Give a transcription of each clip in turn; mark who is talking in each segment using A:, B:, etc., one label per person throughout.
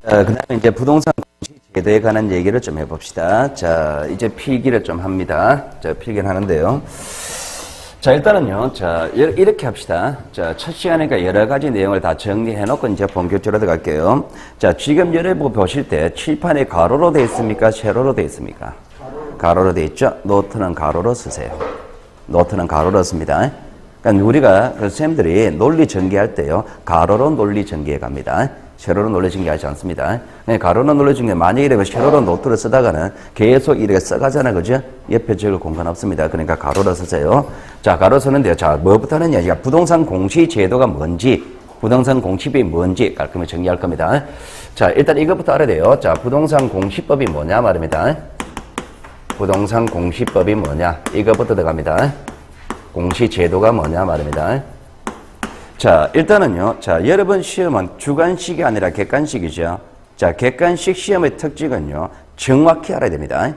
A: 그 다음에 이제 부동산 공시 제도에 관한 얘기를 좀 해봅시다. 자, 이제 필기를 좀 합니다. 자, 필기를 하는데요. 자, 일단은요. 자, 이렇게 합시다. 자, 첫 시간이니까 여러 가지 내용을 다 정리해놓고 이제 본격적으로 들어갈게요. 자, 지금 여러분 보실 때 칠판이 가로로 되어 있습니까? 세로로 되어 있습니까? 가로로 되어 있죠? 노트는 가로로 쓰세요. 노트는 가로로 씁니다. 그러니까 우리가 선생님들이 논리 전개할 때요. 가로로 논리 전개해 갑니다. 세로로 논리 전개하지 않습니다. 가로로 논리 전개 만약에 이러면 세로로 노트를 쓰다가는 계속 이렇게 써가잖아. 그죠? 옆에 적을 공간 없습니다. 그러니까 가로로 쓰세요. 자, 가로 쓰는데요. 자, 뭐부터 하느냐. 그러니까 부동산 공시 제도가 뭔지, 부동산 공시법이 뭔지 깔끔히 정리할 겁니다. 자, 일단 이것부터 알아야 돼요. 자, 부동산 공시법이 뭐냐 말입니다. 부동산 공시법이 뭐냐. 이것부터 들어갑니다. 공시 제도가 뭐냐 말입니다. 자, 일단은요. 자, 여러분 시험은 주관식이 아니라 객관식이죠. 자, 객관식 시험의 특징은요. 정확히 알아야 됩니다.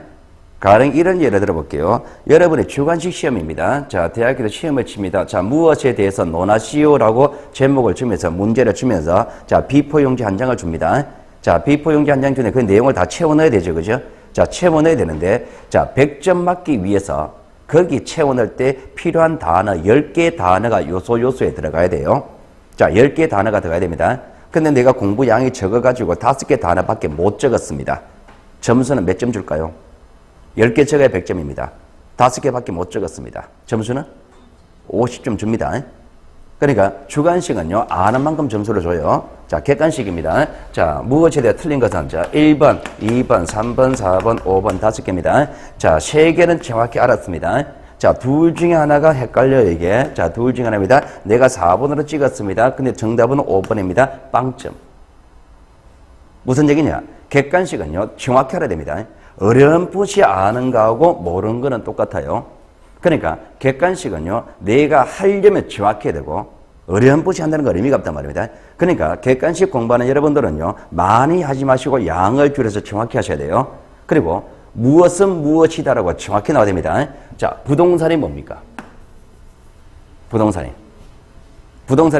A: 가령 이런 예를 들어볼게요. 여러분의 주관식 시험입니다. 자, 대학교에서 시험을 칩니다. 자, 무엇에 대해서 논하시오라고 제목을 주면서 문제를 주면서 자, B4용지 한 장을 줍니다. 자, B4용지 한 장 주는데 그 내용을 다 채워 넣어야 되죠. 그죠? 자, 채워 넣어야 되는데 자, 100점 맞기 위해서 거기 채워 넣을 때 필요한 단어 10개 단어가 요소에 들어가야 돼요. 자, 10개 단어가 들어가야 됩니다. 근데 내가 공부 양이 적어가지고 5개 단어밖에 못 적었습니다. 점수는 몇 점 줄까요? 10개 적어야 100점입니다. 5개밖에 못 적었습니다. 점수는 50점 줍니다. 그러니까 주관식은요, 아는 만큼 점수를 줘요. 자, 객관식입니다. 자, 무엇에 대해 틀린 것은 자, 1번, 2번, 3번, 4번, 5번 5개입니다. 자, 3개는 정확히 알았습니다. 자, 둘 중에 하나가 헷갈려요, 이게. 자, 둘 중에 하나입니다. 내가 4번으로 찍었습니다. 근데 정답은 5번입니다. 빵점. 무슨 얘기냐? 객관식은요, 정확히 알아야 됩니다. 어렴풋이 아는 거하고 모르는 거는 똑같아요. 그러니까 객관식은요. 내가 하려면 정확해야 되고 어렴풋이 한다는 건 의미가 없단 말입니다. 그러니까 객관식 공부하는 여러분들은요. 많이 하지 마시고 양을 줄여서 정확히 하셔야 돼요. 그리고 무엇은 무엇이다라고 정확히 나와야 됩니다. 자, 부동산이 뭡니까? 부동산이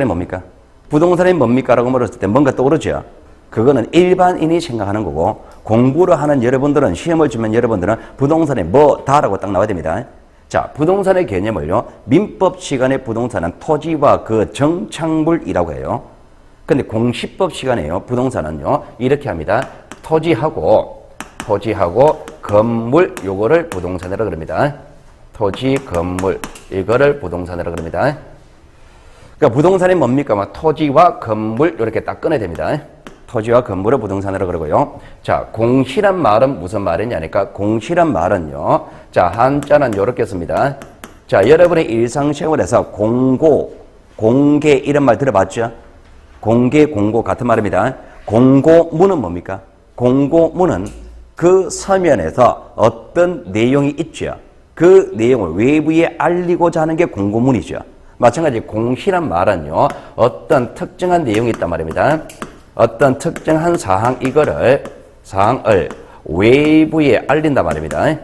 A: 뭡니까? 부동산이 뭡니까? 라고 물었을 때 뭔가 떠오르죠? 그거는 일반인이 생각하는 거고 공부를 하는 여러분들은 시험을 주면 여러분들은 부동산이 뭐다라고 딱 나와야 됩니다. 자, 부동산의 개념을요. 민법 시간에 부동산은 토지와 그 정착물이라고 해요. 근데 공시법 시간에요. 부동산은요. 이렇게 합니다. 토지하고 건물 요거를 부동산이라고 그럽니다. 토지, 건물 이거를 부동산이라고 그럽니다. 그러니까 부동산이 뭡니까? 토지와 건물 이렇게 딱 꺼내야 됩니다. 토지와 건물을 부동산이라고 그러고요. 자, 공시란 말은 무슨 말이냐니까 공시란 말은요. 자, 한자는 이렇게 씁니다. 자, 여러분의 일상생활에서 공개 이런 말 들어봤죠? 공개, 공고 같은 말입니다. 공고문은 뭡니까? 공고문은 그 서면에서 어떤 내용이 있죠. 그 내용을 외부에 알리고자 하는 게 공고문이죠. 마찬가지 공시란 말은요. 어떤 특정한 내용이 있단 말입니다. 어떤 특정한 사항을 외부에 알린다 말입니다.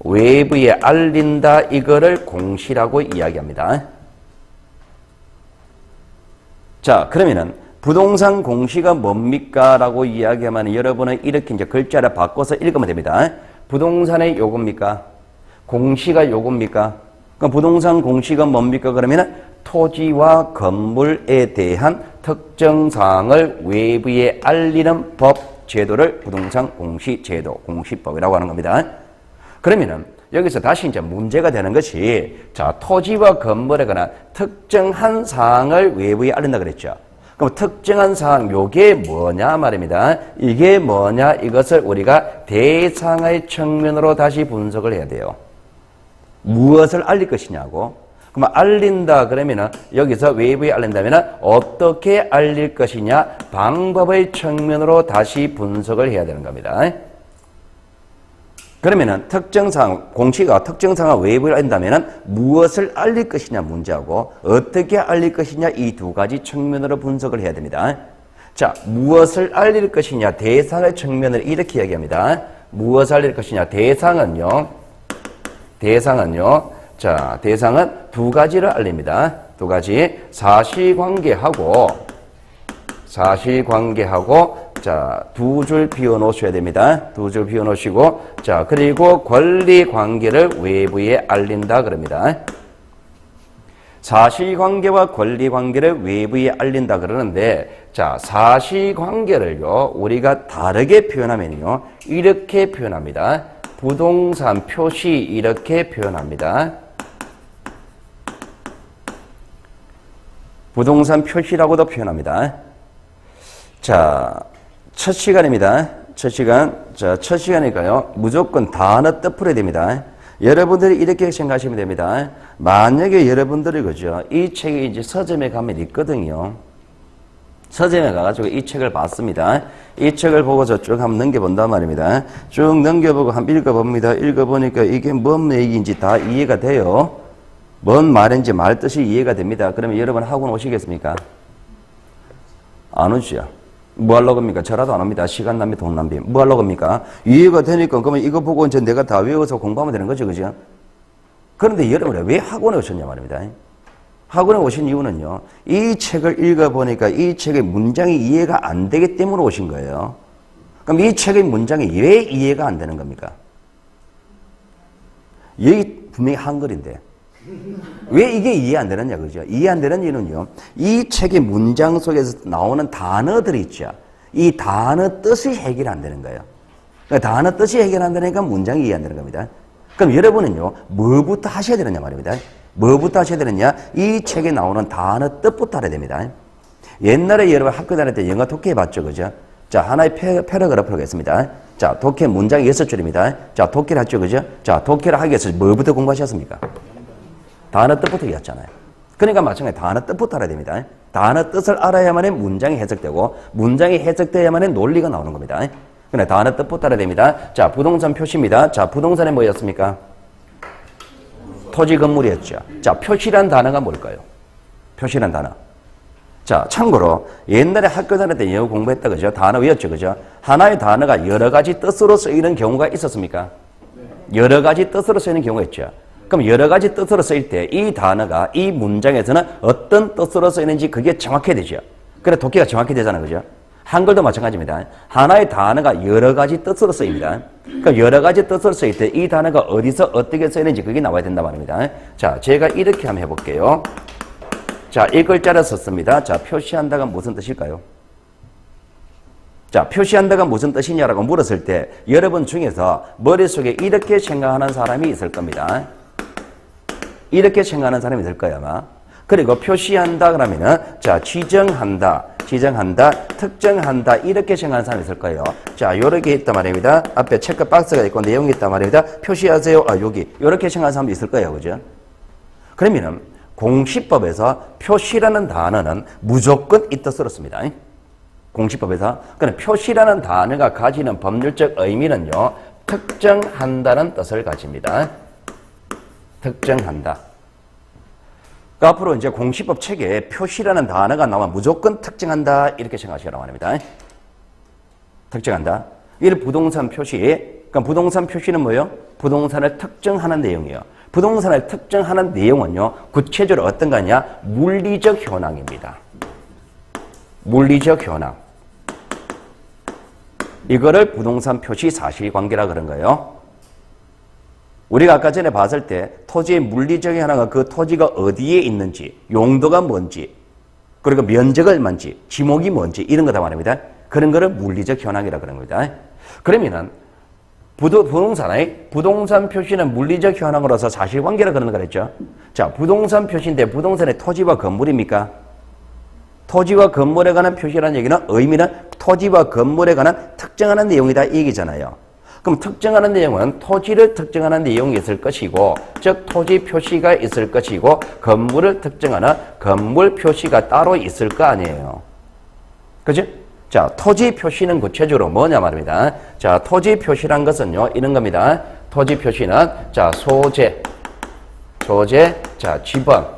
A: 외부에 알린다 이거를 공시라고 이야기합니다. 자, 그러면은 부동산 공시가 뭡니까? 라고 이야기하면 여러분은 이렇게 이제 글자를 바꿔서 읽으면 됩니다. 부동산의 요겁니까? 공시가 요겁니까? 그럼 부동산 공시가 뭡니까? 그러면은 토지와 건물에 대한 특정 사항을 외부에 알리는 법, 제도를 부동산 공시 제도, 공시법이라고 하는 겁니다. 그러면은 여기서 다시 이제 문제가 되는 것이 자, 토지와 건물에 관한 특정한 사항을 외부에 알린다 그랬죠. 그럼 특정한 사항, 요게 뭐냐 말입니다. 이게 뭐냐 이것을 우리가 대상의 측면으로 다시 분석을 해야 돼요. 무엇을 알릴 것이냐고. 그러면 알린다 그러면은 여기서 외부에 알린다면은 어떻게 알릴 것이냐 방법의 측면으로 다시 분석을 해야 되는 겁니다. 그러면은 특정사항 공시가 특정사항을 외부에 알린다면은 무엇을 알릴 것이냐 문제하고 어떻게 알릴 것이냐 이 두 가지 측면으로 분석을 해야 됩니다. 자, 무엇을 알릴 것이냐 대상의 측면을 이렇게 이야기합니다. 무엇을 알릴 것이냐 대상은요. 자, 대상은 두 가지를 알립니다. 두 가지. 사실관계하고 자, 두 줄 비워 놓으셔야 됩니다. 두 줄 비워 놓으시고, 자, 그리고 권리 관계를 외부에 알린다 그럽니다. 사실관계와 권리관계를 외부에 알린다 그러는데, 자, 사실관계를요, 우리가 다르게 표현하면요, 이렇게 표현합니다. 부동산 표시 이렇게 표현합니다. 부동산 표시라고도 표현합니다. 자, 첫 시간입니다. 첫 시간. 자, 첫 시간이니까요, 무조건 단어 뜻 풀어야 됩니다. 여러분들이 이렇게 생각하시면 됩니다. 만약에 여러분들이 그죠, 이 책이 이제 서점에 가면 있거든요. 서점에 가가지고 이 책을 봤습니다. 이 책을 보고서 쭉 한번 넘겨본단 말입니다. 쭉 넘겨보고 한번 읽어봅니다. 읽어보니까 이게 뭔 얘기인지 다 이해가 돼요. 뭔 말인지 말 뜻이 이해가 됩니다. 그러면 여러분 학원 오시겠습니까? 안 오시죠? 뭐 하려고 합니까? 저라도 안 합니다. 시간 낭비, 돈 낭비. 뭐 하려고 합니까? 이해가 되니까 그러면 이거 보고 이제 내가 다 외워서 공부하면 되는 거죠. 그죠? 그런데 여러분이 왜 학원에 오셨냐 말입니다. 학원에 오신 이유는요, 이 책을 읽어보니까 이 책의 문장이 이해가 안 되기 때문에 오신 거예요. 그럼 이 책의 문장이 왜 이해가 안 되는 겁니까? 여기 분명히 한글인데 왜 이게 이해 안 되느냐, 그죠? 이해 안 되는 이유는요, 이 책의 문장 속에서 나오는 단어들이 있죠. 이 단어 뜻이 해결 안 되는 거예요. 그러니까 단어 뜻이 해결 안 되니까 문장이 이해 안 되는 겁니다. 그럼 여러분은요, 뭐부터 하셔야 되느냐 말입니다. 뭐부터 하셔야 되느냐? 이 책에 나오는 단어 뜻부터 알아야 됩니다. 옛날에 여러분 학교 다닐 때 영어 독해 봤죠, 그죠? 자, 하나의 패러그래프를 하겠습니다. 자, 독해 문장이 6줄입니다. 자, 독해를 했죠, 그죠? 자, 독해를 하기 위해서 뭐부터 공부하셨습니까? 단어 뜻부터 이었잖아요. 그러니까 마찬가지 단어 뜻부터 알아야 됩니다. 단어 뜻을 알아야만 문장이 해석되고, 문장이 해석돼야만 논리가 나오는 겁니다. 그래, 단어 뜻부터 알아야 됩니다. 자, 부동산 표시입니다. 자, 부동산에 뭐였습니까? 토지 건물이었죠. 자, 표시란 단어가 뭘까요? 표시란 단어. 자, 참고로 옛날에 학교 다닐 때 영어 공부했다, 그죠? 단어 외웠죠, 그죠? 하나의 단어가 여러 가지 뜻으로 쓰이는 경우가 있었습니까? 여러 가지 뜻으로 쓰이는 경우가 있죠. 그럼 여러 가지 뜻으로 쓰일 때 이 단어가 이 문장에서는 어떤 뜻으로 쓰이는지 그게 정확해야 되죠. 그래, 독해가 정확히 되잖아요, 그죠? 한글도 마찬가지입니다. 하나의 단어가 여러 가지 뜻으로 쓰입니다. 그럼 여러 가지 뜻으로 쓰일 때 이 단어가 어디서 어떻게 쓰이는지 그게 나와야 된단 말입니다. 자, 제가 이렇게 한번 해볼게요. 자, 이 글자를 썼습니다. 자, 표시한다가 무슨 뜻일까요? 자, 표시한다가 무슨 뜻이냐라고 물었을 때 여러분 중에서 머릿속에 이렇게 생각하는 사람이 있을 겁니다. 이렇게 생각하는 사람이 있을 거예요, 아마. 그리고 표시한다 그러면은, 자, 지정한다, 특정한다, 이렇게 생각하는 사람이 있을 거예요. 자, 요렇게 있단 말입니다. 앞에 체크 박스가 있고 내용이 있단 말입니다. 표시하세요. 아, 여기. 요렇게 생각하는 사람도 있을 거예요, 그죠? 그러면은, 공시법에서 표시라는 단어는 무조건 이 뜻으로 씁니다. 공시법에서. 그럼 표시라는 단어가 가지는 법률적 의미는요, 특정한다는 뜻을 가집니다. 특정한다. 그 앞으로 이제 공시법 책에 표시라는 단어가 나오면 무조건 특정한다, 이렇게 생각하시라고 합니다. 특정한다. 이 부동산 표시. 그러니까 부동산 표시는 뭐예요? 부동산을 특정하는 내용이에요. 부동산을 특정하는 내용은요, 구체적으로 어떤 거냐? 물리적 현황입니다. 물리적 현황. 이거를 부동산 표시 사실관계라 그런 거예요. 우리가 아까 전에 봤을 때 토지의 물리적 현황은 그 토지가 어디에 있는지, 용도가 뭔지, 그리고 면적이 얼마인지, 지목이 뭔지 이런 거다 말입니다. 그런 거를 물리적 현황이라 그런 겁니다. 그러면은 부동산 표시는 물리적 현황으로서 사실관계라 그러는 거랬죠. 자, 부동산 표시인데 부동산의 토지와 건물입니까? 토지와 건물에 관한 표시라는 얘기는 의미는 토지와 건물에 관한 특정하는 내용이다 이 얘기잖아요. 그럼 특정하는 내용은 토지를 특정하는 내용이 있을 것이고, 즉 토지 표시가 있을 것이고, 건물을 특정하는 건물 표시가 따로 있을 거 아니에요. 그죠? 자, 토지 표시는 구체적으로 뭐냐 말입니다. 자, 토지 표시란 것은요, 이런 겁니다. 토지 표시는, 자, 소재, 자, 지번,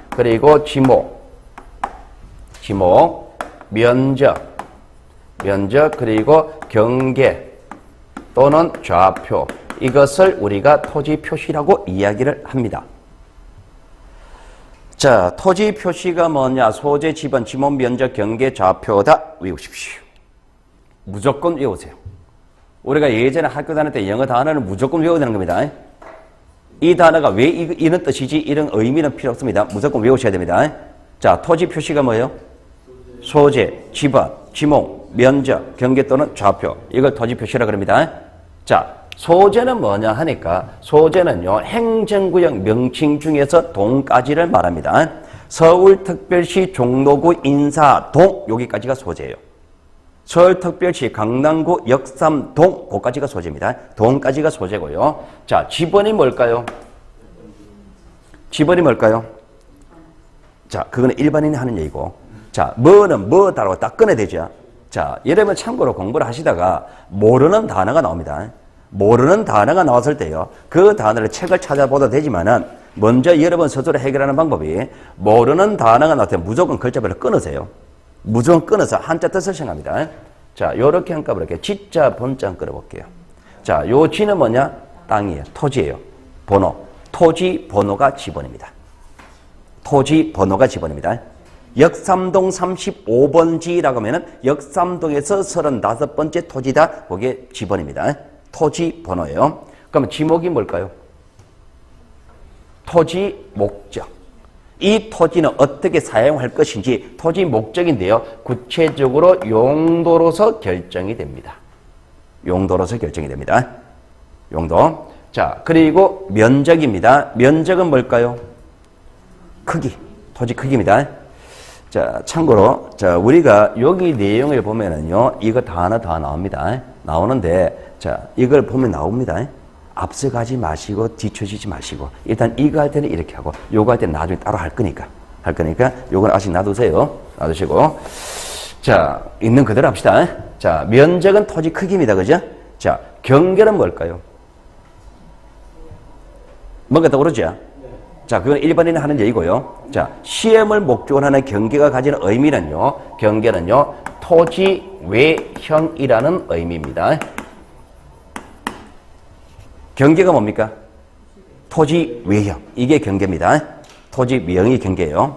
A: 그리고 지목, 면적, 그리고 경계, 또는 좌표, 이것을 우리가 토지 표시라고 이야기를 합니다. 자, 토지 표시가 뭐냐? 소재, 지번, 지목, 면적, 경계, 좌표다. 외우십시오. 무조건 외우세요. 우리가 예전에 학교 다닐 때 영어 단어는 무조건 외워야 되는 겁니다. 이 단어가 왜 이런 뜻이지 이런 의미는 필요 없습니다. 무조건 외우셔야 됩니다. 자, 토지 표시가 뭐예요? 소재, 지번, 지목, 면적, 경계 또는 좌표. 이걸 토지 표시라 그럽니다. 자, 소재는 뭐냐 하니까 소재는요 행정구역 명칭 중에서 동까지를 말합니다. 서울특별시 종로구 인사동 여기까지가 소재예요. 서울특별시 강남구 역삼동 거기까지가 소재입니다. 동까지가 소재고요. 자, 지번이 뭘까요? 지번이 뭘까요? 자, 그거는 일반인이 하는 얘기고, 자, 뭐는 뭐다라고 딱 꺼내야 되죠. 자, 여러분 참고로 공부를 하시다가 모르는 단어가 나옵니다. 모르는 단어가 나왔을 때요, 그 단어를 책을 찾아보도 되지만은 먼저 여러분 스스로 해결하는 방법이 모르는 단어가 나올 때 무조건 글자별로 끊으세요. 무조건 끊어서 한자 뜻을 생각합니다. 자, 요렇게 한꺼번에 이렇게 지자 번자 끌어볼게요. 자, 요 지는 뭐냐? 땅이에요. 토지예요. 번호. 토지 번호가 지번입니다. 토지 번호가 지번입니다. 역삼동 35번지라고 하면은 역삼동에서 35번째 토지다. 그게 지번입니다. 토지 번호예요. 그러면 지목이 뭘까요? 토지 목적. 이 토지는 어떻게 사용할 것인지 토지 목적인데요. 구체적으로 용도로서 결정이 됩니다. 용도로서 결정이 됩니다. 용도. 자, 그리고 면적입니다. 면적은 뭘까요? 크기. 토지 크기입니다. 자, 참고로 자, 우리가 여기 내용을 보면은요. 이거 단어 다 나옵니다. 나오는데 자, 이걸 보면 나옵니다. 앞서가지 마시고 뒤처지지 마시고 일단 이거 할 때는 이렇게 하고 요거 할 때는 나중에 따로 할 거니까 요건 아직 놔두세요. 놔두시고 자, 있는 그대로 합시다. 자, 면적은 토지 크기입니다. 그죠? 자, 경계는 뭘까요? 뭔가 더 그러죠? 자, 그건 일반인이 하는 얘기고요. 자, 시험을 목적으로 하는 경계가 가지는 의미는요. 경계는요. 토지 외형이라는 의미입니다. 경계가 뭡니까? 토지 외형. 이게 경계입니다. 토지 외형이 경계예요.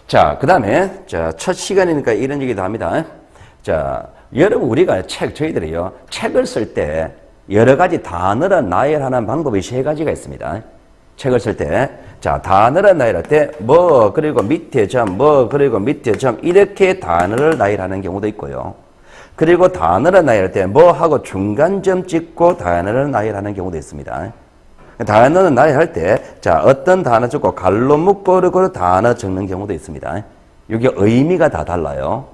A: 자, 그 다음에, 자, 첫 시간이니까 이런 얘기도 합니다. 자, 여러분, 우리가 저희들이요. 책을 쓸 때 여러 가지 단어를 나열하는 방법이 세 가지가 있습니다. 책을 쓸 때. 자, 단어를 나열할 때, 뭐, 그리고 밑에 점, 뭐, 그리고 밑에 점, 이렇게 단어를 나열하는 경우도 있고요. 그리고 단어를 나열할 때 뭐 하고 중간점 찍고 단어를 나열하는 경우도 있습니다. 단어는 나열할 때 자, 어떤 단어 찍고 갈로 묶고 그리고 단어 적는 경우도 있습니다. 이게 의미가 다 달라요.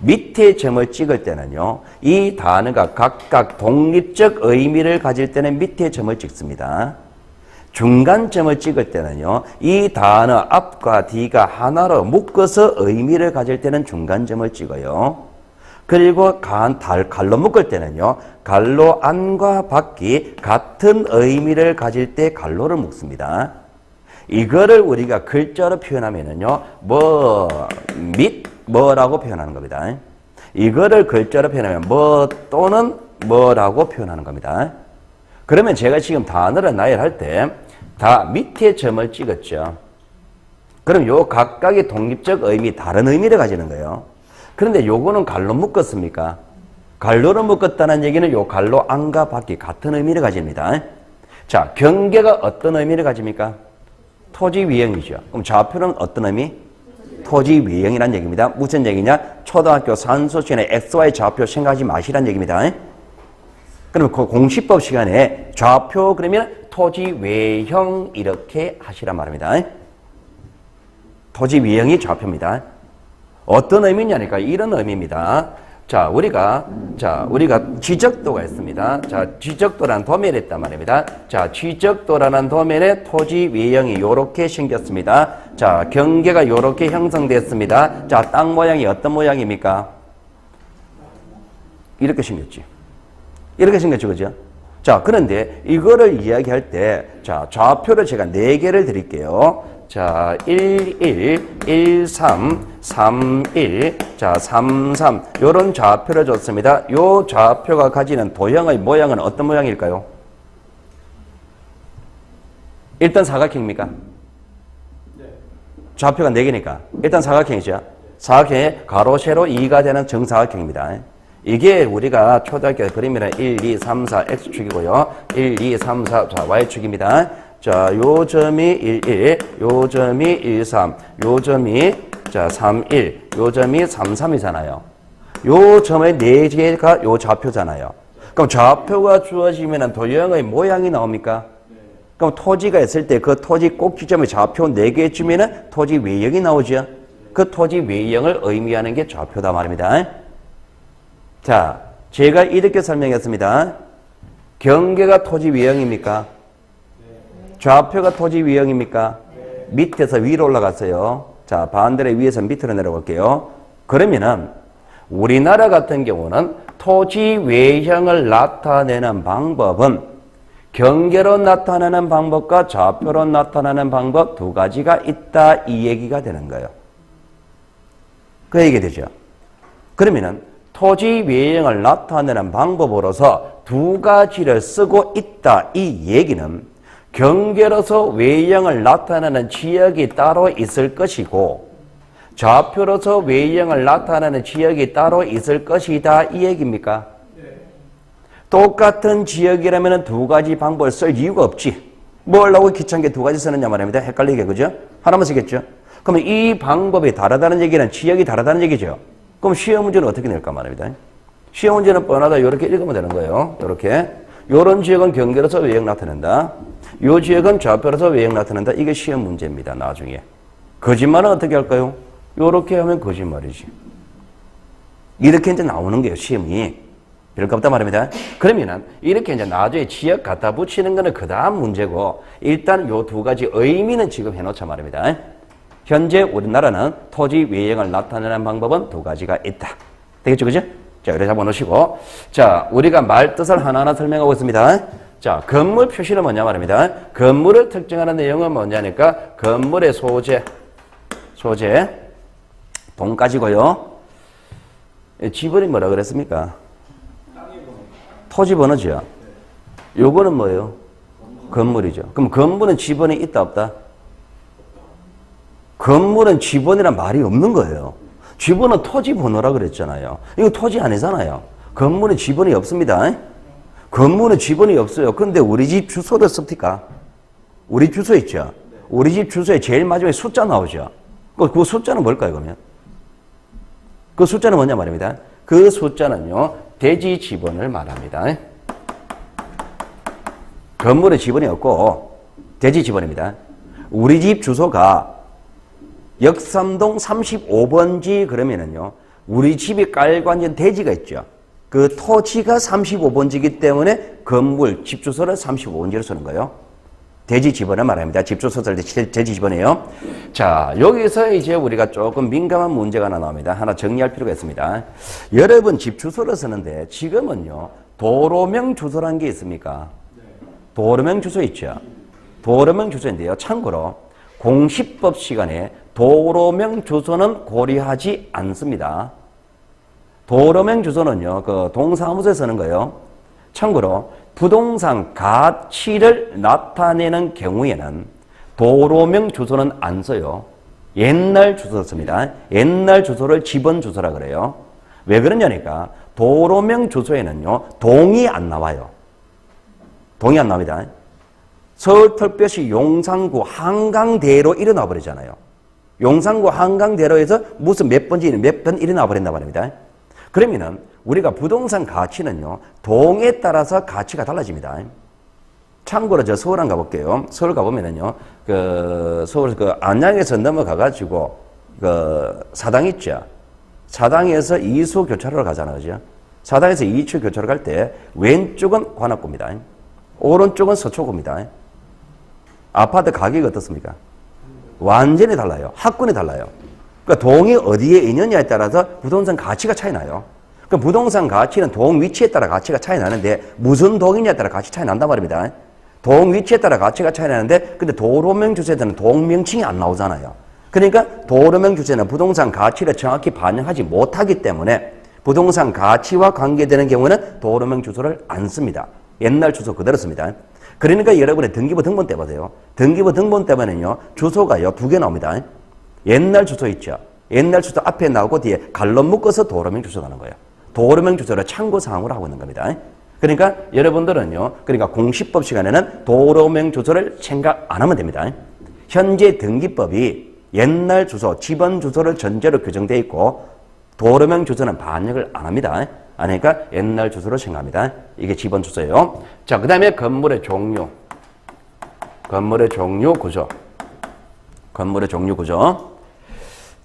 A: 밑에 점을 찍을 때는요. 이 단어가 각각 독립적 의미를 가질 때는 밑에 점을 찍습니다. 중간점을 찍을 때는요. 이 단어 앞과 뒤가 하나로 묶어서 의미를 가질 때는 중간점을 찍어요. 그리고 갈로 묶을 때는요. 갈로 안과 밖이 같은 의미를 가질 때 갈로를 묶습니다. 이거를 우리가 글자로 표현하면은요. 뭐라고 표현하는 겁니다. 이거를 글자로 표현하면 뭐 또는 뭐라고 표현하는 겁니다. 그러면 제가 지금 단어를 나열할 때 다 밑에 점을 찍었죠. 그럼 요 각각의 독립적 의미, 다른 의미를 가지는 거예요. 그런데 요거는 갈로 묶었습니까? 갈로로 묶었다는 얘기는 요 갈로 안과 밖이 같은 의미를 가집니다. 자, 경계가 어떤 의미를 가집니까? 토지 외형이죠. 그럼 좌표는 어떤 의미? 토지 외형이라는 얘기입니다. 무슨 얘기냐? 초등학교 산수 시간에 XY 좌표 생각하지 마시라는 얘기입니다. 그럼 그 공시법 시간에 좌표 그러면 토지 외형 이렇게 하시란 말입니다. 토지 외형이 좌표입니다. 어떤 의미냐니까 이런 의미입니다. 자, 우리가 지적도가 있습니다. 자, 지적도라는 도면이 있단 말입니다. 자, 지적도라는 도면에 토지 외형이 요렇게 생겼습니다. 자, 경계가 요렇게 형성됐습니다. 자, 땅 모양이 어떤 모양입니까? 이렇게 생겼지. 이렇게 생겼죠, 그죠? 자, 그런데 이거를 이야기할 때, 자, 좌표를 제가 4개를 드릴게요. 자, 11, 13, 31, 자, 33. 요런 좌표를 줬습니다. 요 좌표가 가지는 도형의 모양은 어떤 모양일까요? 일단 사각형입니까? 네. 좌표가 4개니까. 일단 사각형이죠. 사각형에 가로, 세로 2가 되는 정사각형입니다. 이게 우리가 초등학교 그림이란 1, 2, 3, 4 X축이고요. 1, 2, 3, 4 자, Y축입니다. 자, 요 점이 1, 1, 요 점이 1, 3, 요 점이 자, 3, 1, 요 점이 3, 3이잖아요. 요 점의 4개가 요 좌표잖아요. 그럼 좌표가 주어지면 도형의 모양이 나옵니까? 그럼 토지가 있을 때 그 토지 꼭지점의 좌표 4개 주면은 토지 외형이 나오죠. 그 토지 외형을 의미하는 게 좌표다 말입니다. 자, 제가 이렇게 설명했습니다. 경계가 토지 외형입니까? 좌표가 토지 외형입니까? 밑에서 위로 올라갔어요. 자, 반대로 위에서 밑으로 내려갈게요. 그러면은 우리나라 같은 경우는 토지 외형을 나타내는 방법은 경계로 나타내는 방법과 좌표로 나타내는 방법 두 가지가 있다 이 얘기가 되는 거예요. 그 얘기 되죠. 그러면은 토지 외형을 나타내는 방법으로서 두 가지를 쓰고 있다 이 얘기는 경계로서 외형을 나타내는 지역이 따로 있을 것이고 좌표로서 외형을 나타내는 지역이 따로 있을 것이다 이 얘기입니까? 똑같은 지역이라면 두 가지 방법을 쓸 이유가 없지. 뭘 하고 귀찮게 두 가지 쓰느냐 말입니다. 헷갈리게, 그죠? 하나만 쓰겠죠? 그러면 이 방법이 다르다는 얘기는 지역이 다르다는 얘기죠. 그럼 시험 문제는 어떻게 낼까 말입니다. 시험 문제는 뻔하다. 이렇게 읽으면 되는 거예요. 이렇게. 요런 지역은 경계로서 외형 나타낸다. 요 지역은 좌표로서 외형 나타낸다. 이게 시험 문제입니다. 나중에. 거짓말은 어떻게 할까요? 요렇게 하면 거짓말이지. 이렇게 이제 나오는 거예요. 시험이. 별거 없단 말입니다. 그러면은 이렇게 이제 나중에 지역 갖다 붙이는 거는 그 다음 문제고 일단 요 두 가지 의미는 지금 해놓자 말입니다. 현재 우리나라는 토지 외형을 나타내는 방법은 두 가지가 있다. 되겠죠, 그죠? 자, 이렇게 잡아놓으시고 자, 우리가 말 뜻을 하나하나 설명하고 있습니다. 자, 건물 표시는 뭐냐 말입니다. 건물을 특정하는 내용은 뭐냐니까 건물의 소재 동까지고요. 지번이 뭐라 그랬습니까? 토지 번호죠. 요거는 뭐예요? 건물이죠. 그럼 건물은 지번이 있다 없다? 건물은 지번이란 말이 없는 거예요. 지번은 토지 번호라 그랬잖아요. 이거 토지 아니잖아요. 건물은 지번이 없습니다. 건물은 지번이 없어요. 그런데 우리 집 주소를 씁니까? 우리 주소 있죠. 우리 집 주소에 제일 마지막에 숫자 나오죠. 그 숫자는 뭘까요, 그러면? 그 숫자는 뭐냐 말입니다. 그 숫자는요. 대지 지번을 말합니다. 건물의 지번이 없고 대지 지번입니다. 우리 집 주소가 역삼동 35번지 그러면은요. 우리 집이 깔고 앉은 대지가 있죠. 그 토지가 35번지이기 때문에 건물 집 주소를 35번지로 쓰는 거예요. 대지 지번을 말합니다. 집 주소 쓸 때 대지 지번이에요. 자, 여기서 이제 우리가 조금 민감한 문제가 하나 나옵니다. 하나 정리할 필요가 있습니다. 여러분 집 주소를 쓰는데 지금은요. 도로명 주소라는 게 있습니까? 도로명 주소 있죠. 도로명 주소인데요. 참고로 공시법 시간에 도로명 주소는 고려하지 않습니다. 도로명 주소는요. 그 동사무소에 쓰는 거예요. 참고로 부동산 가치를 나타내는 경우에는 도로명 주소는 안 써요. 옛날 주소 씁니다. 옛날 주소를 지번 주소라 그래요. 왜 그러냐니까 도로명 주소에는요. 동이 안 나와요. 동이 안 나옵니다. 서울특별시 용산구 한강대로 일어나 버리잖아요. 용산구 한강대로에서 무슨 몇 번지 몇 번 일어나 버린단 말입니다. 그러면은 우리가 부동산 가치는요, 동에 따라서 가치가 달라집니다. 참고로 저 서울 한번 가볼게요. 서울 가보면은요, 서울 안양에서 넘어가가지고, 사당 있죠? 사당에서 이수 교차로를 가잖아요. 그죠? 사당에서 이수 교차로 갈 때, 왼쪽은 관악구입니다. 오른쪽은 서초구입니다. 아파트 가격이 어떻습니까? 완전히 달라요. 학군이 달라요. 그러니까 동이 어디에 있느냐에 따라서 부동산 가치가 차이 나요. 그 부동산 가치는 동 위치에 따라 가치가 차이 나는데 무슨 동이냐에 따라 가치 차이 난단 말입니다. 동 위치에 따라 가치가 차이 나는데 근데 도로명 주소에는 동명칭이 안 나오잖아요. 그러니까 도로명 주소는 부동산 가치를 정확히 반영하지 못하기 때문에 부동산 가치와 관계되는 경우는 도로명 주소를 안 씁니다. 옛날 주소 그대로 씁니다. 그러니까 여러분의 등기부 등본 때 보세요. 등기부 등본 때문에는요. 주소가요. 2개 나옵니다. 옛날 주소 있죠. 옛날 주소 앞에 나오고 뒤에 갈로 묶어서 도로명 주소 나는 거예요. 도로명 주소를 참고사항으로 하고 있는 겁니다. 그러니까 여러분들은요, 그러니까 공시법 시간에는 도로명 주소를 생각 안 하면 됩니다. 현재 등기법이 옛날 주소, 집원 주소를 전제로 규정되어 있고 도로명 주소는 반영을 안 합니다. 그러니까 옛날 주소로 생각합니다. 이게 집원 주소예요. 자, 그 다음에 건물의 종류. 건물의 종류 구조. 건물의 종류 구조.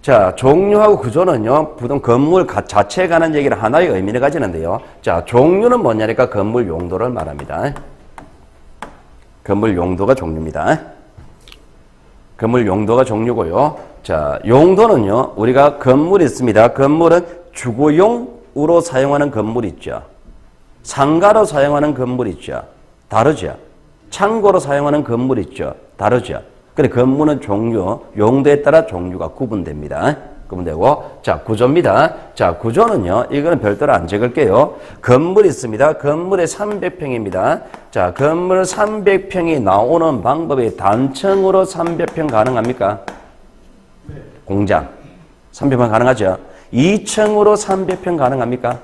A: 자, 종류하고 구조는요, 보통 건물 자체에 관한 얘기를 하나의 의미를 가지는데요. 자, 종류는 뭐냐니까 건물 용도를 말합니다. 건물 용도가 종류입니다. 건물 용도가 종류고요. 자, 용도는요, 우리가 건물이 있습니다. 건물은 주거용으로 사용하는 건물이 있죠. 상가로 사용하는 건물이 있죠. 다르죠. 창고로 사용하는 건물이 있죠. 다르죠. 그래, 건물은 종류, 용도에 따라 종류가 구분됩니다. 구분되고, 자, 구조입니다. 자, 구조는요, 이거는 별도로 안 적을게요. 건물이 있습니다. 건물에 300평입니다. 자, 건물 300평이 나오는 방법이 단층으로 300평 가능합니까? 네. 공장. 300평 가능하죠? 2층으로 300평 가능합니까?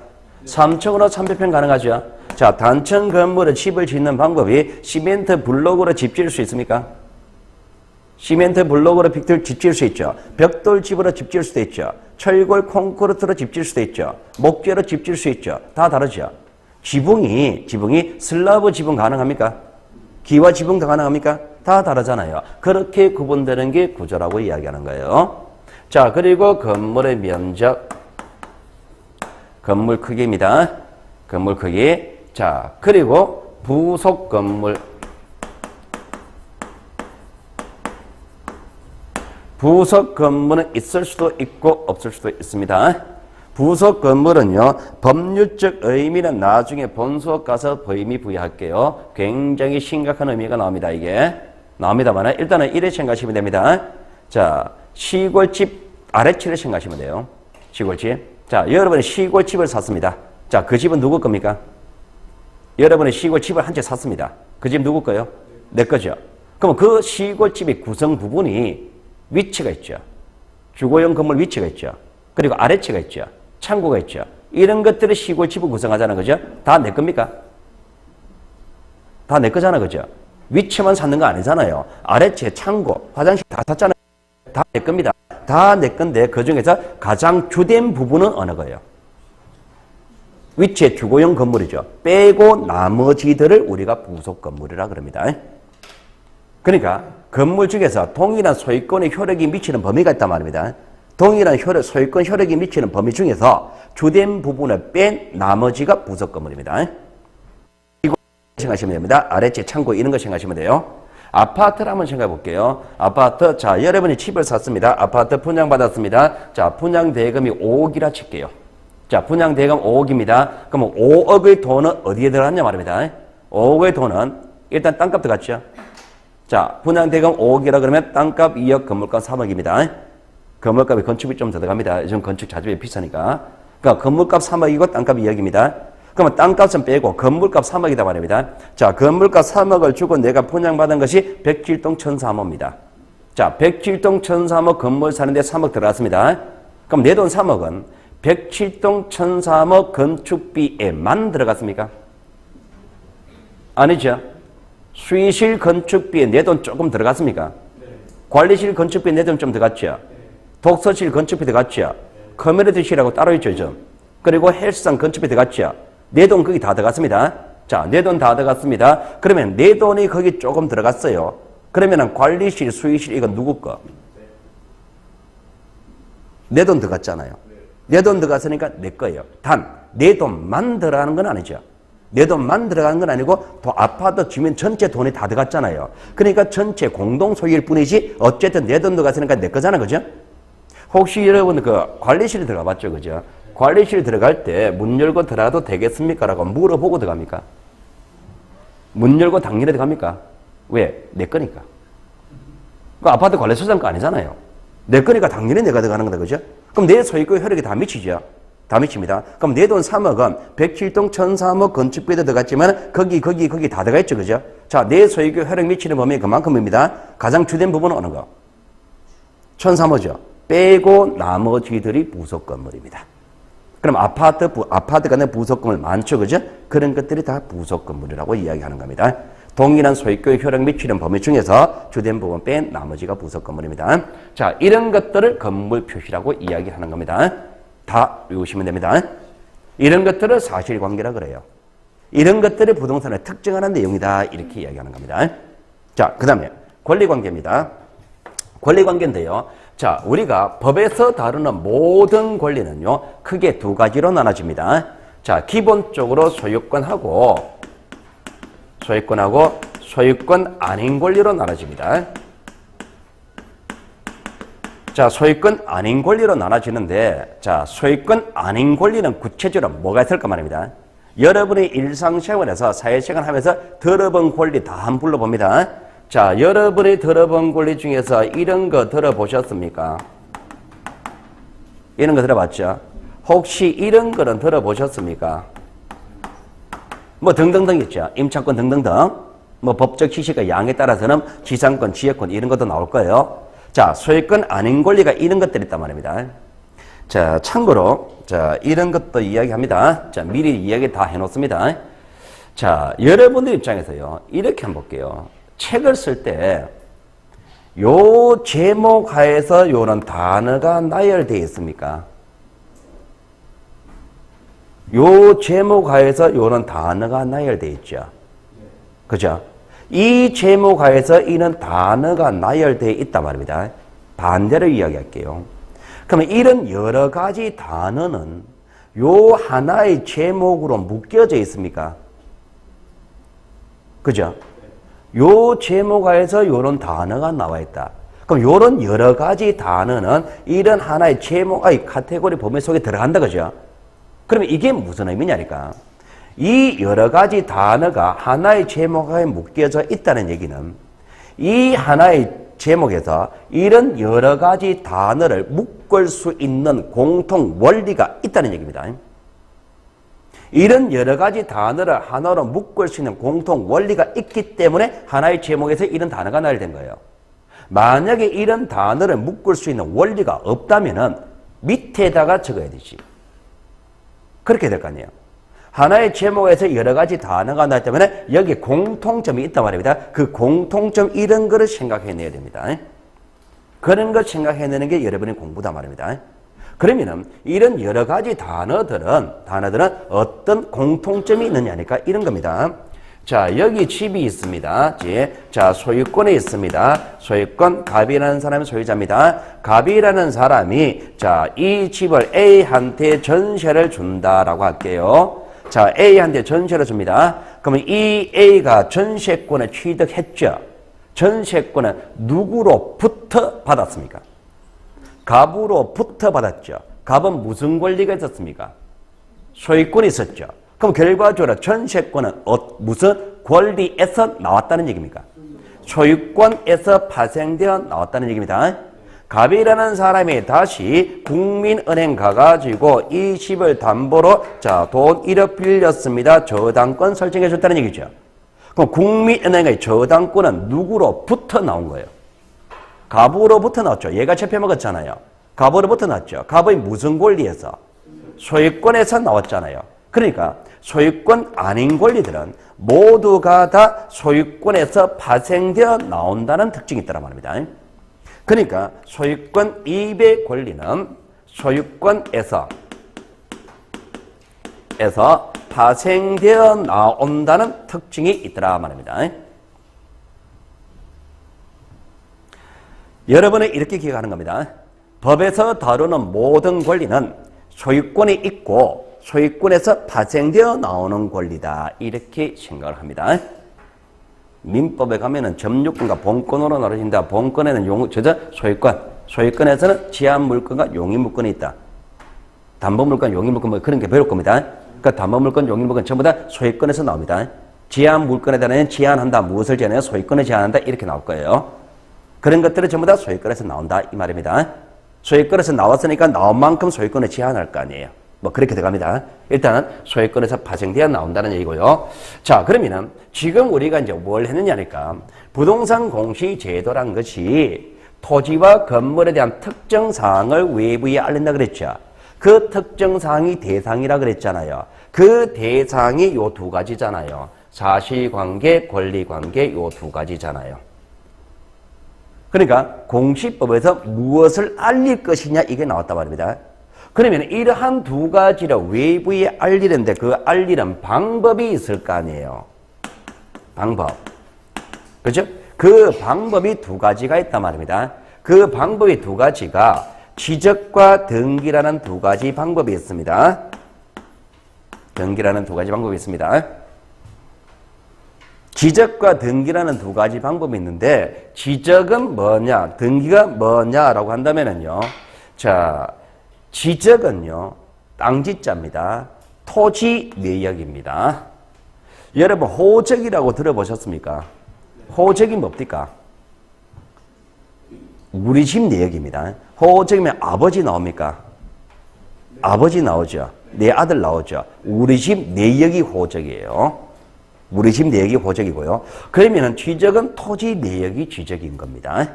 A: 3층으로 300평 가능하죠? 자, 단층 건물에 집을 짓는 방법이 시멘트 블록으로 집 지을 수 있습니까? 시멘트 블록으로 집 지을 수 있죠. 벽돌집으로 집 지을 수도 있죠. 철골 콘크리트로 집 지을 수도 있죠. 목재로 집 지을 수 있죠. 다 다르죠. 지붕이 슬라브 지붕 가능합니까? 기와 지붕 다 가능합니까? 다 다르잖아요. 그렇게 구분되는 게 구조라고 이야기하는 거예요. 자, 그리고 건물의 면적, 건물 크기입니다. 건물 크기. 자, 그리고 부속 건물. 부속 건물은 있을 수도 있고 없을 수도 있습니다. 부속 건물은요, 법률적 의미는 나중에 본수업 가서 의미 부여할게요. 굉장히 심각한 의미가 나옵니다. 이게 나옵니다만 일단은 이래 생각하시면 됩니다. 자, 시골집 아래치를 생각하시면 돼요. 시골집. 자, 여러분이 시골집을 샀습니다. 자, 그 집은 누구 겁니까? 여러분이 시골집을 한 채 샀습니다. 그 집 누구 거예요? 내 거죠. 그럼 그 시골집의 구성 부분이 위치가 있죠. 주거용 건물 위치가 있죠. 그리고 아래치가 있죠. 창고가 있죠. 이런 것들이 시골집을 구성하자는 거죠. 다 내 겁니까? 다 내 거잖아, 그죠? 위치만 샀는 거 아니잖아요. 아래채, 창고, 화장실 다 샀잖아요. 다 내 겁니다. 다 내 건데 그 중에서 가장 주된 부분은 어느 거예요? 위치의 주거용 건물이죠. 빼고 나머지들을 우리가 부속 건물이라 그럽니다. 그러니까 건물 중에서 동일한 소유권의 효력이 미치는 범위가 있단 말입니다. 동일한 소유권 효력이 미치는 범위 중에서 주된 부분을 뺀 나머지가 부속 건물입니다. 이거 생각하시면 됩니다. 아래째 창고 이런 거 생각하시면 돼요. 아파트를 한번 생각해 볼게요. 아파트, 자, 여러분이 집을 샀습니다. 아파트 분양받았습니다. 자, 분양대금이 5억이라 칠게요. 자, 분양대금 5억입니다. 그러면 5억의 돈은 어디에 들어갔냐 말입니다. 5억의 돈은 일단 땅값 들어갔죠. 자, 분양대금 5억이라 그러면 땅값 2억, 건물값 3억입니다. 건물값이 건축비 좀 더 들어갑니다. 요즘 건축 자재비 비싸니까. 그러니까 건물값 3억이고 땅값 2억입니다. 그러면 땅값은 빼고 건물값 3억이다 말입니다. 자, 건물값 3억을 주고 내가 분양받은 것이 107동 1003호입니다. 자, 107동 1003호 건물 사는데 3억 들어갔습니다. 그럼 내 돈 3억은 107동 1003호 건축비에만 들어갔습니까? 아니죠. 수의실 건축비에 내 돈 조금 들어갔습니까? 네. 관리실 건축비에 내 돈 좀 들어갔죠? 네. 독서실 건축비 들어갔죠? 네. 커뮤니티실하고 따로 있죠, 좀. 그리고 헬스장 건축비 들어갔죠? 내 돈 거기 다 들어갔습니다. 자, 내 돈 다 들어갔습니다. 그러면 내 돈이 거기 조금 들어갔어요. 그러면은 관리실, 수의실 이건 누구 거? 내 돈 들어갔잖아요. 내 돈 들어갔으니까 내 거예요. 단, 내 돈만 들어가는 건 아니죠. 내 돈만 들어가는 건 아니고 또 아파트 주민 전체 돈이 다 들어갔잖아요. 그러니까 전체 공동 소유일 뿐이지 어쨌든 내 돈 들어갔으니까 내 거잖아, 그죠? 혹시 여러분 그 관리실에 들어가 봤죠, 그죠? 관리실 들어갈 때 문 열고 들어가도 되겠습니까? 라고 물어보고 들어갑니까? 문 열고 당연히 들어갑니까? 왜? 내 거니까. 그 아파트 관리소장 거 아니잖아요. 내 거니까 당연히 내가 들어가는 거다, 그죠? 그럼 내 소유권 효력이 다 미치죠? 다 미칩니다. 그럼 내 돈 3억은 107동 1003호 건축비도 들어갔지만 거기 다 들어가 있죠, 그죠? 자, 내 소유권 효력 미치는 범위 그만큼입니다. 가장 주된 부분은 어느 거? 1003호죠. 빼고 나머지들이 부속 건물입니다. 그럼 아파트가 내 부속 건물 많죠, 그죠? 그런 것들이 다 부속 건물이라고 이야기하는 겁니다. 동일한 소유권의 효력 및 필요한 범위 중에서 주된 부분 뺀 나머지가 부속 건물입니다. 자, 이런 것들을 건물 표시라고 이야기하는 겁니다. 다 외우시면 됩니다. 이런 것들을 사실관계라 그래요. 이런 것들이 부동산을 특정하는 내용이다. 이렇게 이야기하는 겁니다. 자, 그 다음에 권리관계입니다. 권리관계인데요. 자, 우리가 법에서 다루는 모든 권리는요, 크게 두 가지로 나눠집니다. 자, 기본적으로 소유권하고 소유권 아닌 권리로 나눠집니다. 자, 소유권 아닌 권리로 나눠지는데, 자, 소유권 아닌 권리는 구체적으로 뭐가 있을까 말입니다. 여러분의 일상생활에서 사회생활 하면서 들어본 권리 다 한번 불러봅니다. 자, 여러분이 들어본 권리 중에서 이런 거 들어보셨습니까? 이런 거 들어봤죠? 혹시 이런 거는 들어보셨습니까? 뭐 등등등 있죠. 임차권 등등등. 뭐 법적 시시가 양에 따라서는 지상권, 지역권 이런 것도 나올 거예요. 자, 소유권 아닌 권리가 이런 것들이 있단 말입니다. 자, 참고로 자, 이런 것도 이야기합니다. 자, 미리 이야기 다 해놓습니다. 자, 여러분들 입장에서요. 이렇게 한번 볼게요. 책을 쓸 때 요 제목 하에서 요런 단어가 나열되어 있습니까? 요 제목 하에서 요런 단어가 나열되어 있죠. 그죠? 이 제목 하에서 이런 단어가 나열되어 있단 말입니다. 반대로 이야기할게요. 그러면 이런 여러 가지 단어는 요 하나의 제목으로 묶여져 있습니까? 그죠? 요 제목 하에서 요런 단어가 나와 있다. 그럼 요런 여러 가지 단어는 이런 하나의 제목의 카테고리 범위 속에 들어간다. 그죠? 그러면 이게 무슨 의미냐니까. 이 여러 가지 단어가 하나의 제목에 묶여져 있다는 얘기는 이 하나의 제목에서 이런 여러 가지 단어를 묶을 수 있는 공통 원리가 있다는 얘기입니다. 이런 여러 가지 단어를 하나로 묶을 수 있는 공통 원리가 있기 때문에 하나의 제목에서 이런 단어가 나열된 거예요. 만약에 이런 단어를 묶을 수 있는 원리가 없다면은 밑에다가 적어야 되지. 그렇게 될 거 아니에요. 하나의 제목에서 여러 가지 단어가 나왔기 때문에 여기에 공통점이 있단 말입니다. 그 공통점 이런 거를 생각해내야 됩니다. 그런 걸 생각해내는 게 여러분의 공부다 말입니다. 그러면은 이런 여러 가지 단어들은 어떤 공통점이 있느냐니까 이런 겁니다. 자, 여기 집이 있습니다. 자, 소유권에 있습니다. 소유권, 갑이라는 사람이 소유자입니다. 갑이라는 사람이 자, 이 집을 A한테 전세를 준다라고 할게요. 자, A한테 전세를 줍니다. 그러면 이 A가 전세권을 취득했죠. 전세권은 누구로부터 받았습니까? 갑으로부터 받았죠. 갑은 무슨 권리가 있었습니까? 소유권이 있었죠. 그럼 결과적으로 전세권은 무슨 권리에서 나왔다는 얘기입니까? 소유권에서 파생되어 나왔다는 얘기입니다. 갑이라는 사람이 다시 국민은행 가가지고 이 집을 담보로 자, 돈 1억 빌렸습니다. 저당권 설정해 줬다는 얘기죠. 그럼 국민은행의 저당권은 누구로부터 나온 거예요? 갑으로부터 나왔죠. 얘가 채표 먹었잖아요. 갑으로부터 나왔죠. 갑의 무슨 권리에서? 소유권에서 나왔잖아요. 그러니까 소유권 아닌 권리들은 모두가 다 소유권에서 파생되어 나온다는 특징이 있다는 말입니다. 그러니까 소유권 이배 권리는 소유권에서 파생되어 나온다는 특징이 있더라 말입니다. 여러분은 이렇게 기억하는 겁니다. 법에서 다루는 모든 권리는 소유권이 있고 소유권에서 파생되어 나오는 권리다. 이렇게 생각을 합니다. 민법에 가면은 점유권과 본권으로 나눠진다. 본권에는 소유권, 소유권에서는 제한물권과 용의물권이 있다. 담보물권, 용의물권 뭐 그런 게 배울 겁니다. 그러니까 담보물권, 용의물권 전부 다 소유권에서 나옵니다. 제한물권에 대한 제한한다. 무엇을 제한해요? 소유권을 제한한다. 이렇게 나올 거예요. 그런 것들은 전부 다 소유권에서 나온다. 이 말입니다. 소유권에서 나왔으니까 나온 만큼 소유권을 제한할 거 아니에요. 뭐 그렇게 들어갑니다. 일단은 소유권에서 파생되어 나온다는 얘기고요. 자, 그러면은 지금 우리가 이제 뭘 했느냐니까 부동산 공시 제도란 것이 토지와 건물에 대한 특정 사항을 외부에 알린다 그랬죠. 그 특정 사항이 대상이라 그랬잖아요. 그 대상이 요 두 가지잖아요. 사실관계, 권리관계 요 두 가지잖아요. 그러니까 공시법에서 무엇을 알릴 것이냐 이게 나왔단 말입니다. 그러면 이러한 두 가지를 외부에 알리는데 그 알리는 방법이 있을 거 아니에요. 방법. 그죠? 그 방법이 두 가지가 있단 말입니다. 그 방법이 두 가지가 지적과 등기라는 두 가지 방법이 있습니다. 등기라는 두 가지 방법이 있습니다. 지적과 등기라는 두 가지 방법이 있는데 지적은 뭐냐, 등기가 뭐냐라고 한다면은요. 자, 지적은요. 땅지자입니다. 토지 내역입니다. 여러분 호적이라고 들어보셨습니까? 호적이 뭡니까? 우리 집 내역입니다. 호적이면 아버지 나옵니까? 아버지 나오죠. 내 아들 나오죠. 우리 집 내역이 호적이에요. 우리 집 내역이 호적이고요. 그러면은 지적은 토지 내역이 지적인 겁니다.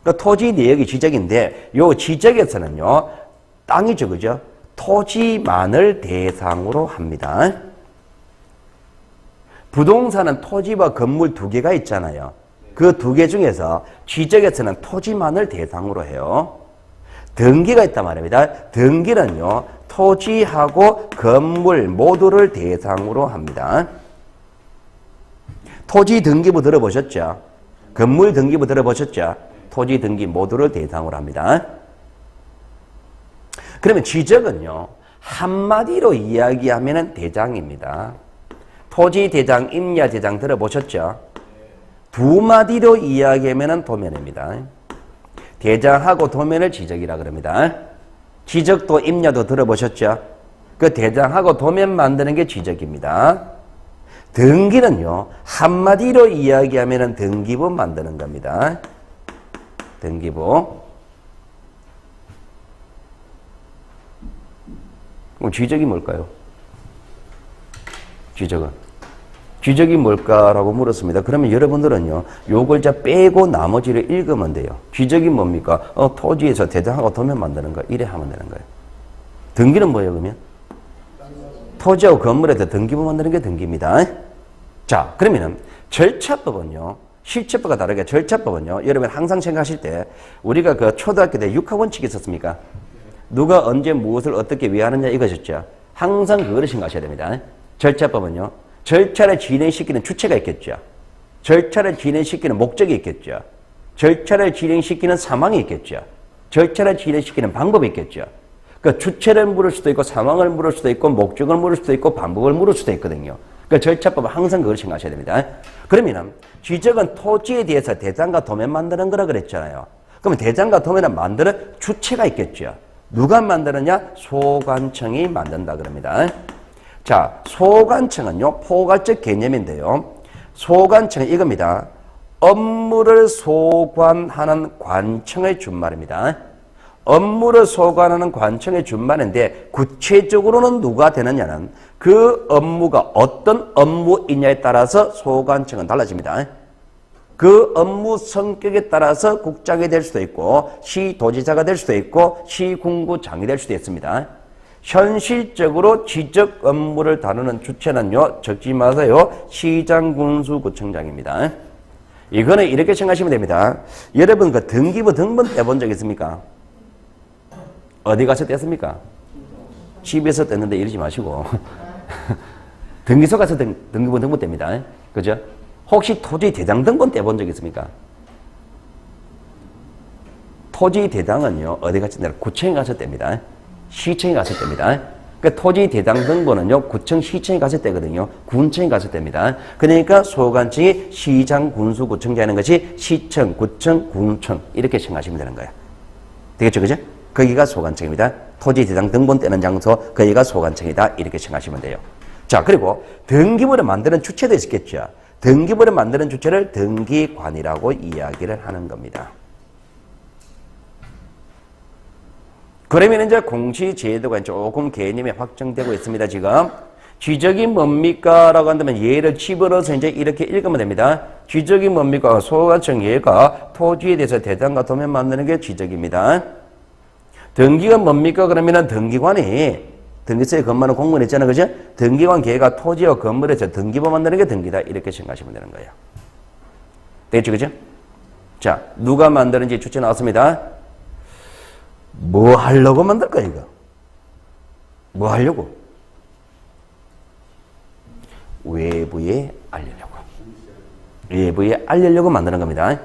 A: 그러니까 토지 내역이 지적인데 요 지적에서는요. 땅이죠. 그죠? 토지만을 대상으로 합니다. 부동산은 토지와 건물 두 개가 있잖아요. 그 두 개 중에서 지적에서는 토지만을 대상으로 해요. 등기가 있단 말입니다. 등기는요. 토지하고 건물 모두를 대상으로 합니다. 토지 등기부 들어보셨죠? 건물 등기부 들어보셨죠? 토지 등기 모두를 대상으로 합니다. 그러면 지적은요. 한마디로 이야기하면 대장입니다. 토지 대장, 임야 대장 들어보셨죠? 두 마디로 이야기하면 도면입니다. 대장하고 도면을 지적이라 그럽니다. 지적도 임야도 들어보셨죠? 그 대장하고 도면 만드는 게 지적입니다. 등기는요. 한마디로 이야기하면 등기부 만드는 겁니다. 등기부. 지적이 뭘까요? 지적이 뭘까라고 물었습니다. 그러면 여러분들은요, 요 글자 빼고 나머지를 읽으면 돼요. 지적이 뭡니까? 토지에서 대장하고 도면 만드는 거. 이래 하면 되는 거예요. 등기는 뭐예요, 그러면? 토지하고 건물에서 등기부 만드는 게 등기입니다. 자, 그러면은 절차법은요, 실체법과 다르게 절차법은요, 여러분 항상 생각하실 때, 우리가 그 초등학교 때 육하원칙이 있었습니까? 누가 언제 무엇을 어떻게 왜 하느냐 이것이었죠. 항상 그거를 생각하셔야 됩니다. 절차법은요. 절차를 진행시키는 주체가 있겠죠. 절차를 진행시키는 목적이 있겠죠. 절차를 진행시키는 상황이 있겠죠. 절차를 진행시키는 방법이 있겠죠. 그러니까 주체를 물을 수도 있고 상황을 물을 수도 있고 목적을 물을 수도 있고 방법을 물을 수도 있거든요. 그러니까 절차법은 항상 그걸 생각하셔야 됩니다. 그러면 지적은 토지에 대해서 대장과 도면 만드는 거라 그랬잖아요. 그러면 대장과 도면을 만드는 주체가 있겠죠. 누가 만드느냐? 소관청이 만든다 그럽니다. 자, 소관청은요, 포괄적 개념인데요. 소관청은 이겁니다. 업무를 소관하는 관청의 준말입니다. 업무를 소관하는 관청의 준말인데 구체적으로는 누가 되느냐는 그 업무가 어떤 업무이냐에 따라서 소관청은 달라집니다. 그 업무 성격에 따라서 국장이 될 수도 있고 시도지사가 될 수도 있고 시군구장이 될 수도 있습니다. 현실적으로 지적 업무를 다루는 주체는요. 적지 마세요. 시장군수구청장입니다. 이거는 이렇게 생각하시면 됩니다. 여러분 그 등기부 등본 떼본 적 있습니까? 어디 가서 뗐습니까? 집에서 뗐는데 이러지 마시고 등기소 가서 등기부 등본 뗍니다. 그죠? 혹시 토지 대장 등본 떼본 적 있습니까? 토지 대장은요, 어디 가서 떼냐? 구청에 가서 뗍니다. 시청에 가서 뗍니다. 그러니까 토지 대장 등본은요, 구청, 시청에 가서 떼거든요. 군청에 가서 뗍니다. 그러니까 소관청이 시장, 군수, 구청장 하는 것이 시청, 구청, 군청 이렇게 생각하시면 되는 거예요. 되겠죠, 그죠? 거기가 소관청입니다. 토지 대장 등본 떼는 장소, 거기가 소관청이다. 이렇게 생각하시면 돼요. 자, 그리고 등기부를 만드는 주체도 있겠죠. 등기부를 만드는 주체를 등기관이라고 이야기를 하는 겁니다. 그러면 이제 공시제도가 조금 개념이 확정되고 있습니다. 지금 지적이 뭡니까? 라고 한다면 예를 집어넣어서 이제 이렇게 읽으면 됩니다. 지적이 뭡니까? 소관청 예가 토지에 대해서 대장과 도면 만드는 게 지적입니다. 등기가 뭡니까? 그러면은 등기관이 등기세에 근무하는 공무원 있잖아요. 그죠? 등기관 계가 토지와 건물에서 등기부 만드는 게 등기다. 이렇게 생각하시면 되는 거예요. 됐죠? 그죠? 자, 누가 만드는지 주체 나왔습니다. 뭐 하려고 만들까, 이거? 뭐 하려고? 외부에 알리려고. 외부에 알리려고 만드는 겁니다.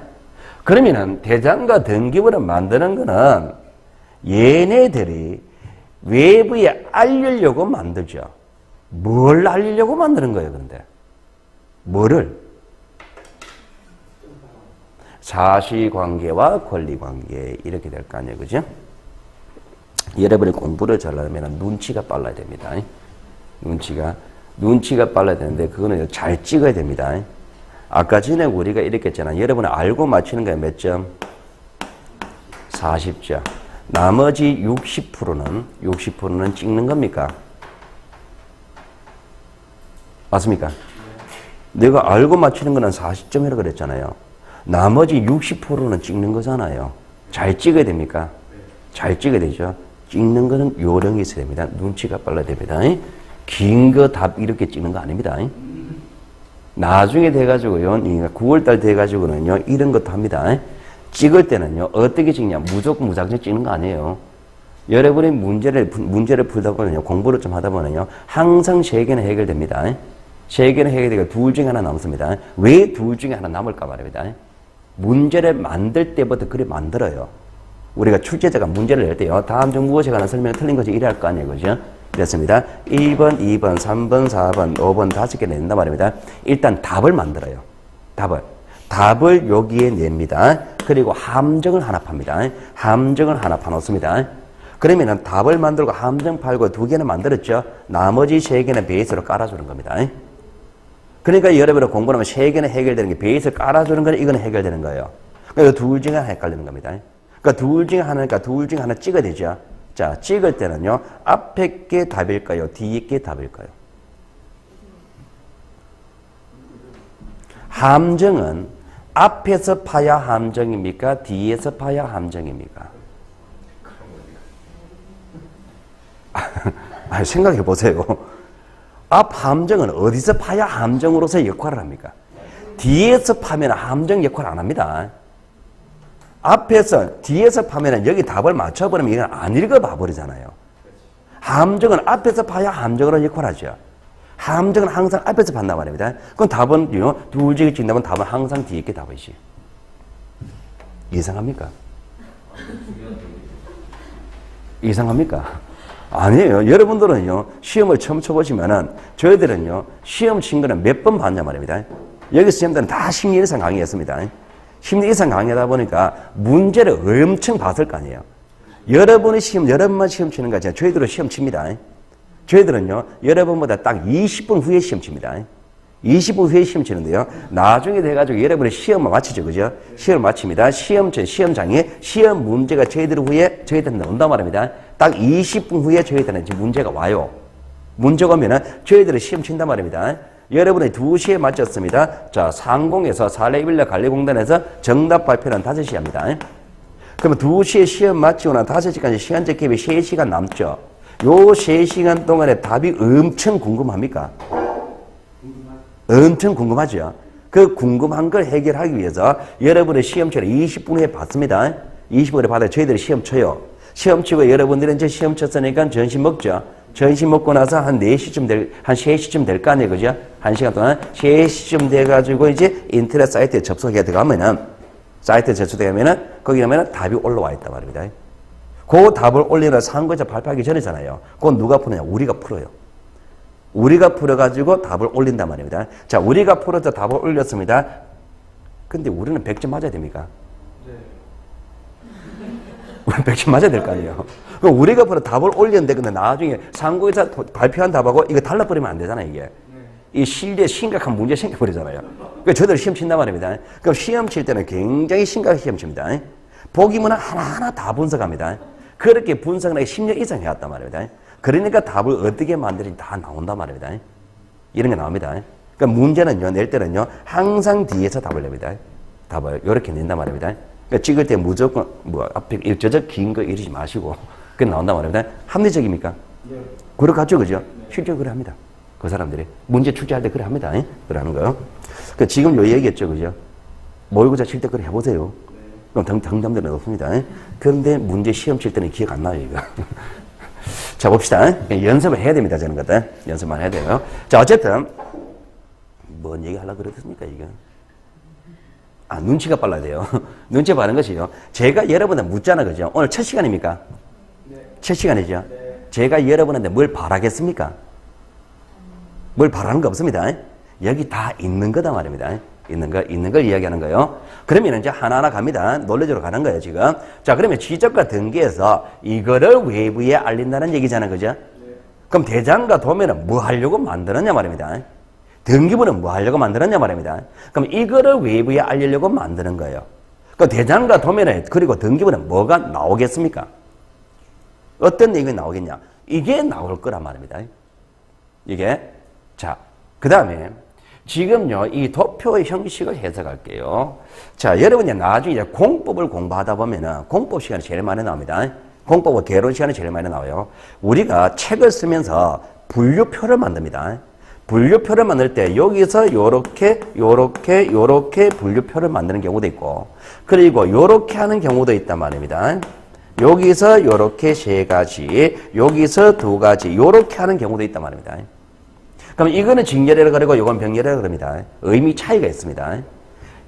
A: 그러면은 대장과 등기부를 만드는 거는 얘네들이 외부에 알리려고 만들죠. 뭘 알리려고 만드는 거예요, 그런데? 뭐를? 사실관계와 권리관계 이렇게 될 거 아니에요, 그죠? 여러분이 공부를 잘하려면 눈치가 빨라야 됩니다. 눈치가 빨라야 되는데 그거는 잘 찍어야 됩니다. 아까 전에 우리가 이렇게 했잖아요. 여러분이 알고 맞히는 거예요, 몇 점? 40점. 나머지 60%는 찍는 겁니까? 맞습니까? 내가 알고 맞히는 거는 40점이라고 그랬잖아요. 나머지 60%는 찍는 거잖아요. 잘 찍어야 됩니까? 잘 찍어야 되죠. 찍는 거는 요령이 있어야 됩니다. 눈치가 빨라야 됩니다. 긴 거 답 이렇게 찍는 거 아닙니다. 나중에 돼가지고요, 9월달 돼가지고는요, 이런 것도 합니다. 찍을 때는요, 어떻게 찍냐? 무작정 찍는 거 아니에요. 여러분이 문제를 풀다 보면요, 공부를 좀 하다 보면요, 항상 3개는 해결됩니다. 3개는 해결되고 둘 중에 하나 남습니다. 왜 둘 중에 하나 남을까 말입니다. 문제를 만들 때부터 그래 만들어요. 우리가 출제자가 문제를 낼 때요, 다음 중 무엇에 관한 설명이 틀린 거지 이래 할 거 아니에요, 그죠? 그렇습니다. 1번, 2번, 3번, 4번, 5번 5개 낸단 말입니다. 일단 답을 만들어요. 답을 여기에 냅니다. 그리고 함정을 하나 팝니다. 함정을 하나 파놓습니다. 그러면은 답을 만들고 함정 팔고 2개는 만들었죠. 나머지 3개는 베이스로 깔아주는 겁니다. 그러니까 여러분은 공부하면 3개는 해결되는 게 베이스를 깔아주는 거는 이거는 해결되는 거예요. 그러니까 둘 중에 하나 헷갈리는 겁니다. 그러니까 둘 중에 하나 찍어야 되죠. 자, 찍을 때는요, 앞에 게 답일까요? 뒤에 게 답일까요? 함정은 앞에서 파야 함정입니까? 뒤에서 파야 함정입니까? 생각해 보세요. 앞 함정은 어디서 파야 함정으로서 역할을 합니까? 뒤에서 파면 함정 역할 안 합니다. 뒤에서 파면 여기 답을 맞춰버리면 이건 안 읽어봐 버리잖아요. 함정은 앞에서 파야 함정으로 역할하죠. 함정은 항상 앞에서 판단 말입니다. 그럼 답은요, 둘 중에 찍는다면 답은 항상 뒤에 게 답이지. 이상합니까? 이상합니까? 아니에요. 여러분들은요, 시험을 처음 쳐보시면은, 저희들은요, 시험 친 거는 몇 번 봤냐 말입니다. 여기 시험들은 다 심리 이상 강의했습니다. 심리 이상 강의하다 보니까 문제를 엄청 봤을 거 아니에요. 여러분만 시험 치는 거 아니라 저희들은 시험 칩니다. 저희들은요, 여러분보다 딱 20분 후에 시험 칩니다. 20분 후에 시험 치는데요, 나중에 돼가지고 여러분이 시험을 마치죠, 그죠? 시험을 마칩니다. 시험장에 시험 문제가 저희들한테 나온단 말입니다. 딱 20분 후에 저희들은 지금 문제가 와요. 문제가 오면은 저희들은 시험 친단 말입니다. 여러분이 2시에 마쳤습니다. 자, 상공에서 사례인력관리공단에서 정답 발표는 5시에 합니다. 그러면 2시에 시험 마치고 난 5시까지 시간적 갭이 3시간 남죠. 요 3시간 동안에 답이 엄청 궁금합니까? 엄청 궁금하죠. 그 궁금한 걸 해결하기 위해서 여러분의 시험치를 20분 후에 받습니다. 20분 후에 받아 저희들이 시험 쳐요. 시험 치고 여러분들은 이제 시험 쳤으니까 점심 먹죠. 점심 먹고 나서 한 3시쯤 될 거 아니에요, 그죠? 1시간 동안 3시쯤 돼가지고 이제 인터넷 사이트에 접속해야 들어가면은, 거기 가면은 답이 올라와 있단 말입니다. 그 답을 올리는 상고자 발표하기 전이잖아요. 그건 누가 푸느냐? 우리가 풀어요. 우리가 풀어가지고 답을 올린단 말입니다. 자, 우리가 풀어서 답을 올렸습니다. 근데 우리는 100점 맞아야 됩니까? 네. 우리는 100점 맞아야 될 거 아니에요. 그럼 우리가 풀어 답을 올렸는데, 근데 나중에 상고에서 발표한 답하고 이거 달라버리면 안 되잖아요, 이게. 이 실제 심각한 문제 생겨버리잖아요. 그러니까 저들 시험 친단 말입니다. 그럼 시험 칠 때는 굉장히 심각하게 시험 칩니다. 보기문은 하나하나 다 분석합니다. 그렇게 분석을 10년 이상 해왔단 말입니다. 그러니까 답을 어떻게 만들지 다 나온단 말입니다. 이런 게 나옵니다. 그러니까 문제는요, 낼 때는요, 항상 뒤에서 답을 냅니다. 답을 이렇게 낸단 말입니다. 그러니까 찍을 때 무조건 앞에 저저 긴 거 이러지 마시고 그게 나온단 말입니다. 합리적입니까? 네. 그렇겠죠, 그죠? 실제로 그래 합니다. 그 사람들이. 문제 출제할 때 그래 합니다. 그러는 거요. 그 지금 요 얘기했죠, 그죠? 모의고사 칠 때 그래 해보세요. 그럼 정답들은 없습니다. 그런데 문제 시험 칠 때는 기억 안 나요, 이거. 자, 봅시다. 연습을 해야 됩니다, 저는 것들. 연습만 해야 돼요. 자, 어쨌든, 뭔 얘기 하려고 그랬습니까, 이거? 아, 눈치가 빨라야 돼요. 눈치 빠른 것이요. 제가 여러분한테 묻잖아, 그죠? 오늘 첫 시간입니까? 네. 첫 시간이죠? 네. 제가 여러분한테 뭘 바라겠습니까? 뭘 바라는 거 없습니다. 여기 다 있는 거다 말입니다. 있는 걸 이야기하는 거예요. 그러면 이제 하나하나 갑니다. 논리적으로 가는 거예요, 지금. 자, 그러면 지적과 등기에서 이거를 외부에 알린다는 얘기잖아요, 그죠? 네. 그럼 대장과 도면은 뭐 하려고 만들었냐 말입니다. 등기부는 뭐 하려고 만들었냐 말입니다. 그럼 이거를 외부에 알리려고 만드는 거예요. 그럼 대장과 도면에 그리고 등기부는 뭐가 나오겠습니까? 어떤 얘기가 나오겠냐? 이게 나올 거란 말입니다. 이게. 자, 그 다음에 지금요, 이 도표의 형식을 해석할게요. 자, 여러분이 나중에 이제 공법을 공부하다 보면은 공법 시간이 제일 많이 나옵니다. 공법과 개론 시간이 제일 많이 나와요. 우리가 책을 쓰면서 분류표를 만듭니다. 분류표를 만들 때 여기서 요렇게 분류표를 만드는 경우도 있고, 그리고 요렇게 하는 경우도 있단 말입니다. 여기서 요렇게 세 가지, 여기서 두 가지, 요렇게 하는 경우도 있단 말입니다. 그럼 이거는 직렬이라고 그러고 이건 병렬이라고 그럽니다. 의미 차이가 있습니다.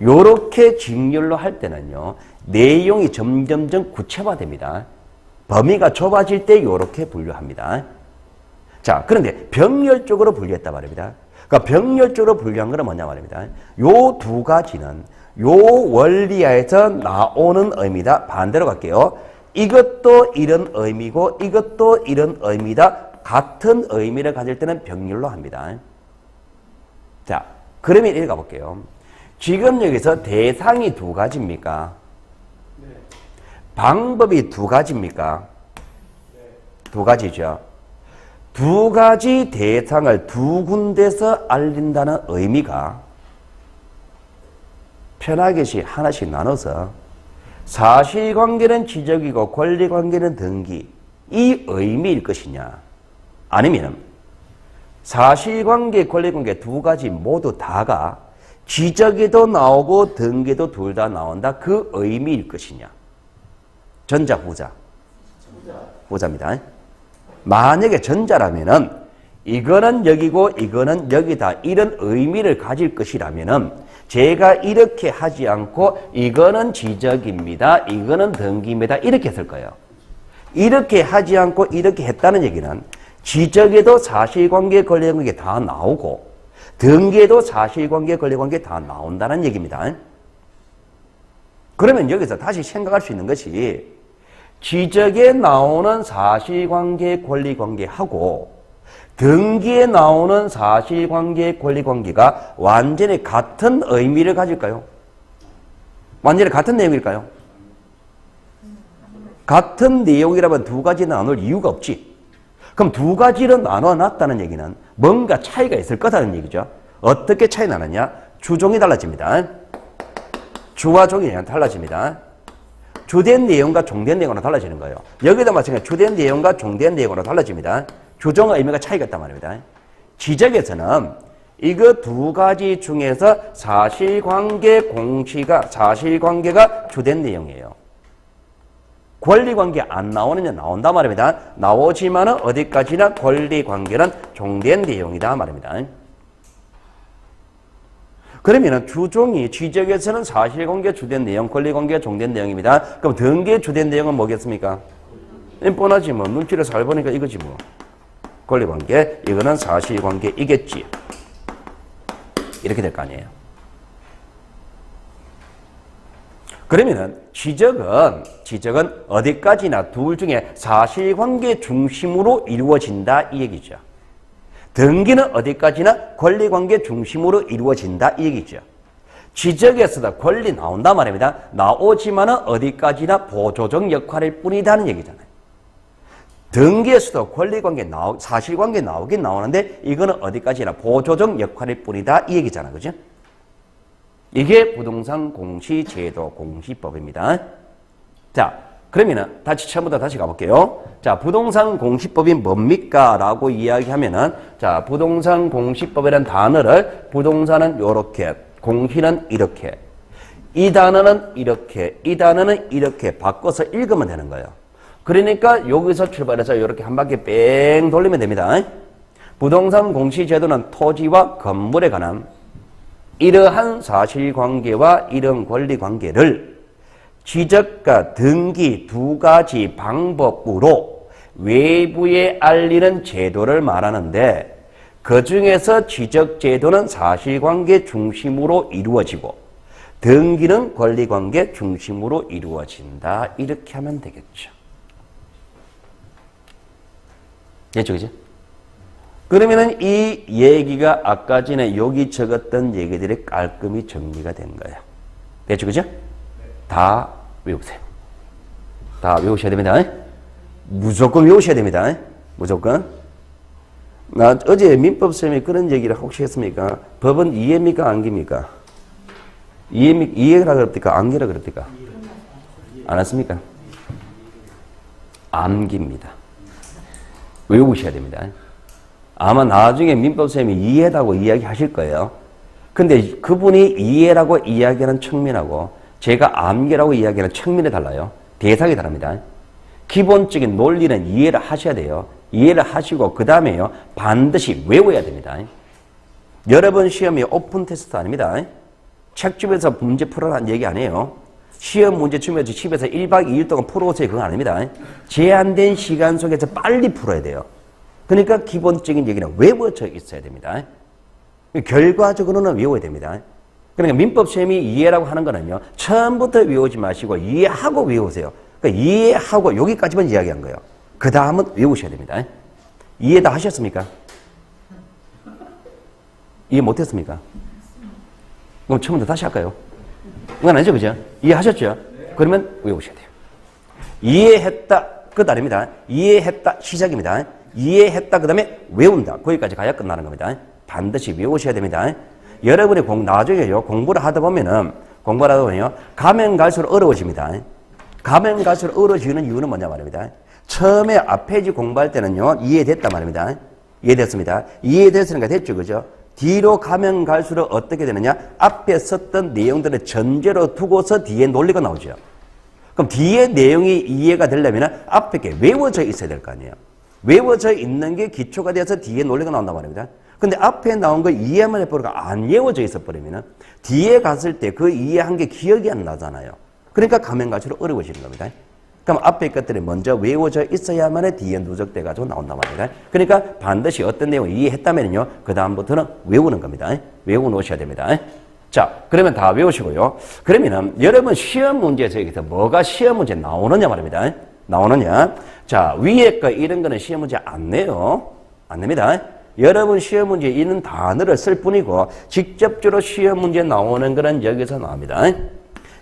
A: 요렇게 직렬로 할 때는요, 내용이 점점점 구체화됩니다. 범위가 좁아질 때 요렇게 분류합니다. 자, 그런데 병렬적으로 분류했단 말입니다. 그러니까 병렬적으로 분류한 거는 뭐냐 말입니다. 요 두 가지는 요 원리하에서 나오는 의미다. 반대로 갈게요. 이것도 이런 의미고 이것도 이런 의미다. 같은 의미를 가질 때는 병렬로 합니다. 자, 그러면 이렇게 가볼게요. 지금 여기서 대상이 두 가지입니까? 네. 방법이 두 가지입니까? 네. 두 가지죠. 두 가지 대상을 두 군데서 알린다는 의미가 편하게 하나씩 나눠서 사실관계는 지적이고 권리관계는 등기, 이 의미일 것이냐, 아니면 사실관계, 권리관계 두 가지 모두 다가 지적에도 나오고 등기에도 둘 다 나온다, 그 의미일 것이냐. 전자, 후자? 후자입니다. 만약에 전자라면은 이거는 여기고 이거는 여기다, 이런 의미를 가질 것이라면은 제가 이렇게 하지 않고 이거는 지적입니다, 이거는 등기입니다, 이렇게 했을 거예요. 이렇게 하지 않고 이렇게 했다는 얘기는 지적에도 사실관계, 권리관계 다 나오고 등기에도 사실관계, 권리관계 다 나온다는 얘기입니다. 그러면 여기서 다시 생각할 수 있는 것이 지적에 나오는 사실관계, 권리관계하고 등기에 나오는 사실관계, 권리관계가 완전히 같은 의미를 가질까요? 완전히 같은 내용일까요? 같은 내용이라면 두 가지 나눌 이유가 없지. 그럼 두 가지로 나눠놨다는 얘기는 뭔가 차이가 있을 거다는 얘기죠. 어떻게 차이 나느냐? 주종이 달라집니다. 주와 종이 달라집니다. 주된 내용과 종된 내용으로 달라지는 거예요. 여기도 마찬가지로 주된 내용과 종된 내용으로 달라집니다. 주종의 의미가 차이가 있단 말입니다. 지적에서는 이거 두 가지 중에서 사실관계가 주된 내용이에요. 권리관계 안 나오느냐? 나온단 말입니다. 나오지만은 어디까지나 권리관계는 종된 내용이다 말입니다. 그러면은 주종이 지적에서는 사실관계 주된 내용, 권리관계 종된 내용입니다. 그럼 등기의 주된 내용은 뭐겠습니까? 뻔하지 뭐. 눈치를 잘 보니까 이거지 뭐. 권리관계, 이거는 사실관계이겠지. 이렇게 될 거 아니에요. 그러면은 지적은 어디까지나 둘 중에 사실관계 중심으로 이루어진다 이 얘기죠. 등기는 어디까지나 권리관계 중심으로 이루어진다 이 얘기죠. 지적에서도 권리 나온단 말입니다. 나오지만은 어디까지나 보조적 역할일 뿐이다는 얘기잖아요. 등기에서도 권리관계 사실관계 나오긴 나오는데 이거는 어디까지나 보조적 역할일 뿐이다 이 얘기잖아, 그죠? 이게 부동산 공시제도 공시법입니다. 자, 그러면은 다시 처음부터 다시 가볼게요. 자, 부동산 공시법이 뭡니까? 라고 이야기하면은 자, 부동산 공시법이라는 단어를 부동산은 요렇게, 공시는 이렇게, 이 단어는 이렇게, 이 단어는 이렇게 바꿔서 읽으면 되는 거예요. 그러니까 여기서 출발해서 이렇게 한 바퀴 뺑 돌리면 됩니다. 부동산 공시제도는 토지와 건물에 관한 이러한 사실관계와 이런 권리관계를 지적과 등기 두 가지 방법으로 외부에 알리는 제도를 말하는데 그 중에서 지적제도는 사실관계 중심으로 이루어지고 등기는 권리관계 중심으로 이루어진다. 이렇게 하면 되겠죠. 됐죠, 그죠? 그러면은 이 얘기가 아까 전에 여기 적었던 얘기들이 깔끔히 정리가 된 거예요. 됐죠, 그죠? 다 외우세요. 다 외우셔야 됩니다. 무조건 외우셔야 됩니다. 무조건. 나 어제 민법쌤이 그런 얘기를 혹시 했습니까? 법은 이해입니까? 안깁니까? 이해라 그럽니까? 안기라 그럽니까? 안 했습니까? 안깁니다. 외우셔야 됩니다. 아마 나중에 민법쌤이 이해라고 이야기하실 거예요. 근데 그분이 이해라고 이야기하는 측면하고 제가 암기라고 이야기하는 측면이 달라요. 대상이 다릅니다. 기본적인 논리는 이해를 하셔야 돼요. 이해를 하시고 그 다음에요. 반드시 외워야 됩니다. 여러분 시험이 오픈 테스트 아닙니다. 책집에서 문제 풀어라는 얘기 아니에요. 시험 문제 주면서 집에서 1박 2일 동안 풀어오세요. 그건 아닙니다. 제한된 시간 속에서 빨리 풀어야 돼요. 그러니까 기본적인 얘기는 외워져 있어야 됩니다. 결과적으로는 외워야 됩니다. 그러니까 민법시험이 이해라고 하는 거는요. 처음부터 외우지 마시고 이해하고 외우세요. 그러니까 이해하고 여기까지만 이야기한 거예요. 그 다음은 외우셔야 됩니다. 이해 다 하셨습니까? 이해 못했습니까? 그럼 처음부터 다시 할까요? 그건 아니죠, 그죠? 이해하셨죠? 그러면 외우셔야 돼요. 이해했다, 끝 아닙니다. 이해했다, 시작입니다. 이해했다, 그 다음에 외운다. 거기까지 가야 끝나는 겁니다. 반드시 외우셔야 됩니다. 여러분이 나중에요, 공부를 하다 보면은, 가면 갈수록 어려워집니다. 가면 갈수록 어려워지는 이유는 뭐냐 말입니다. 처음에 앞페이지 공부할 때는요, 이해됐단 말입니다. 이해됐습니다. 이해됐으니까 됐죠, 그죠? 뒤로 가면 갈수록 어떻게 되느냐? 앞에 썼던 내용들을 전제로 두고서 뒤에 논리가 나오죠. 그럼 뒤에 내용이 이해가 되려면 앞에 게 외워져 있어야 될 거 아니에요. 외워져 있는 게 기초가 돼서 뒤에 논리가 나온단 말입니다. 근데 앞에 나온 거 이해만 해버리니까 안 외워져 있어버리면 뒤에 갔을 때 그 이해한 게 기억이 안 나잖아요. 그러니까 가면 갈수록 어려워지는 겁니다. 그럼 앞에 것들이 먼저 외워져 있어야만 뒤에 누적돼가지고 나온단 말입니다. 그러니까 반드시 어떤 내용을 이해했다면요, 그 다음부터는 외우는 겁니다. 외워 놓으셔야 됩니다. 자, 그러면 다 외우시고요. 그러면은 여러분 시험 문제에서 여기서 뭐가 시험 문제 나오느냐 말입니다. 나오느냐. 자, 위에 거 이런 거는 시험 문제 안 내요. 안 냅니다. 여러분 시험 문제 있는 단어를 쓸 뿐이고 직접적으로 시험 문제 나오는 거는 여기서 나옵니다.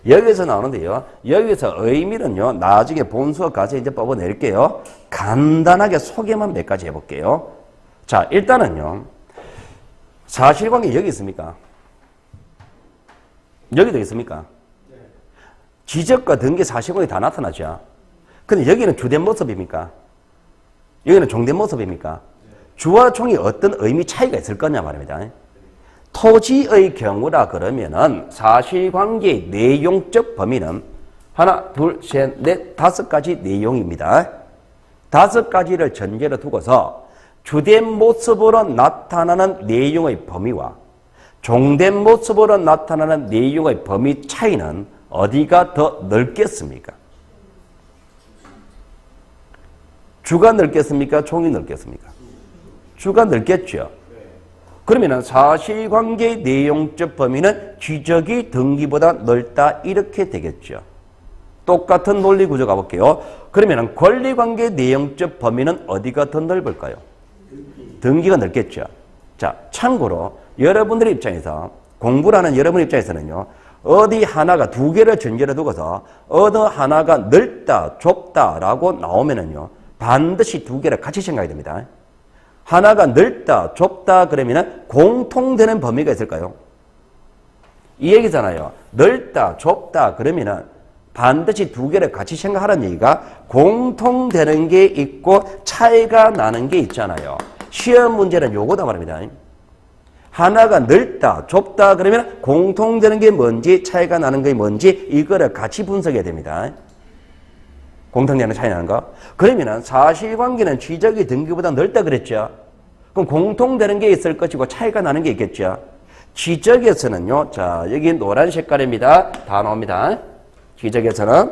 A: 여기서 나오는데요. 여기서 의미는요. 나중에 본 수업 가서 이제 뽑아낼게요. 간단하게 소개만 몇 가지 해볼게요. 자, 일단은요. 사실관계 여기 있습니까? 여기도 있습니까? 지적과 등기 사실관계 다 나타나죠. 근데 여기는 주된 모습입니까? 여기는 종된 모습입니까? 주와 종이 어떤 의미 차이가 있을 거냐 말입니다. 토지의 경우라 그러면은 사실관계의 내용적 범위는 하나, 둘, 셋, 넷, 5가지 내용입니다. 5가지를 전제로 두고서 주된 모습으로 나타나는 내용의 범위와 종된 모습으로 나타나는 내용의 범위 차이는 어디가 더 넓겠습니까? 주가 넓겠습니까? 종이 넓겠습니까? 주가 넓겠죠. 그러면 사실관계의 내용적 범위는 지적이 등기보다 넓다 이렇게 되겠죠. 똑같은 논리 구조 가볼게요. 그러면 권리관계의 내용적 범위는 어디가 더 넓을까요? 등기가 넓겠죠. 자, 참고로 여러분들의 입장에서 공부를 하는 여러분 입장에서는요. 어디 하나가 두 개를 전제로 두고서 어느 하나가 넓다, 좁다라고 나오면은요. 반드시 두 개를 같이 생각해야 됩니다. 하나가 넓다, 좁다 그러면 공통되는 범위가 있을까요? 이 얘기잖아요. 넓다, 좁다 그러면 반드시 두 개를 같이 생각하라는 얘기가 공통되는 게 있고 차이가 나는 게 있잖아요. 시험 문제는 요거다 말입니다. 하나가 넓다, 좁다 그러면 공통되는 게 뭔지 차이가 나는 게 뭔지 이거를 같이 분석해야 됩니다. 공통되는 차이 나는 거. 그러면은 사실관계는 지적이 등기보다 넓다 그랬죠. 그럼 공통되는 게 있을 것이고 차이가 나는 게 있겠죠. 지적에서는요. 자, 여기 노란 색깔입니다. 다 나옵니다. 지적에서는.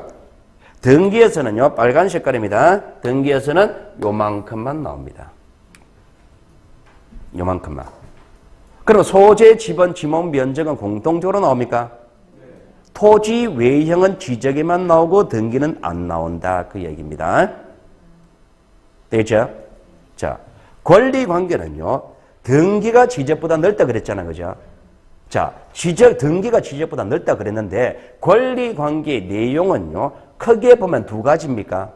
A: 등기에서는요. 빨간 색깔입니다. 등기에서는 요만큼만 나옵니다. 요만큼만. 그럼 소재, 지번, 지목, 면적은 공통적으로 나옵니까? 토지 외형은 지적에만 나오고 등기는 안 나온다. 그 얘기입니다. 되죠? 자, 권리관계는요. 등기가 지적보다 넓다 그랬잖아요. 그죠? 자, 등기가 지적보다 넓다 그랬는데 권리관계의 내용은요. 크게 보면 두 가지입니까?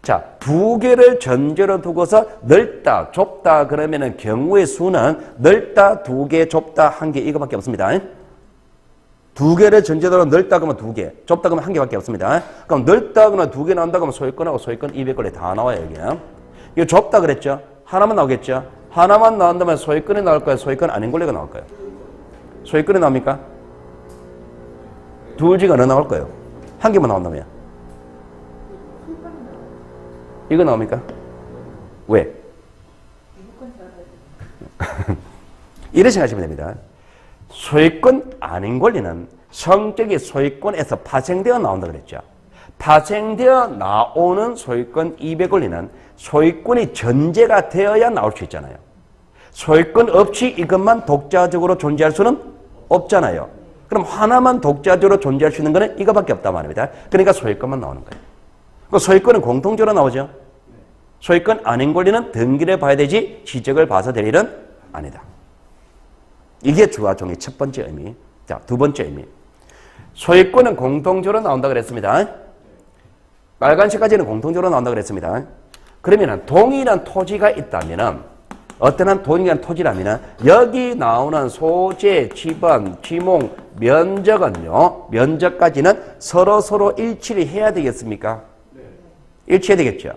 A: 자, 두 개를 전제로 두고서 넓다, 좁다 그러면은 경우의 수는 넓다, 두 개, 좁다, 한 개 이거밖에 없습니다. 두 개를 전제로 넓다 그러면 두 개, 좁다 그러면 한 개밖에 없습니다. 그럼 넓다 그러면 두 개 나온다 그러면 소유권하고 소유권 200권이 다 나와요, 여기. 이거 좁다 그랬죠? 하나만 나오겠죠? 하나만 나온다면 소유권이 나올 거예요? 소유권 아닌 권리가 나올 거예요? 소유권이 나옵니까? 둘 중에 어느 나올 거예요? 한 개만 나온다면? 이거 나옵니까? 왜? 이렇게 생각하시면 됩니다. 소유권 아닌 권리는 성격이 소유권에서 파생되어 나온다 그랬죠. 파생되어 나오는 소유권 200권리는 소유권이 전제가 되어야 나올 수 있잖아요. 소유권 없이 이것만 독자적으로 존재할 수는 없잖아요. 그럼 하나만 독자적으로 존재할 수 있는 거는 이거밖에 없단 말입니다. 그러니까 소유권만 나오는 거예요. 그 소유권은 공통적으로 나오죠. 소유권 아닌 권리는 등기를 봐야 되지 지적을 봐서 될 일은 아니다. 이게 주화종의 첫 번째 의미. 자, 두 번째 의미. 소유권은 공통적으로 나온다 그랬습니다. 빨간색까지는 공통적으로 나온다 그랬습니다. 그러면 동일한 토지가 있다면 어떤 한 동일한 토지라면 여기 나오는 소재, 지번, 지목, 면적은요. 면적까지는 서로 일치를 해야 되겠습니까? 일치해야 되겠죠.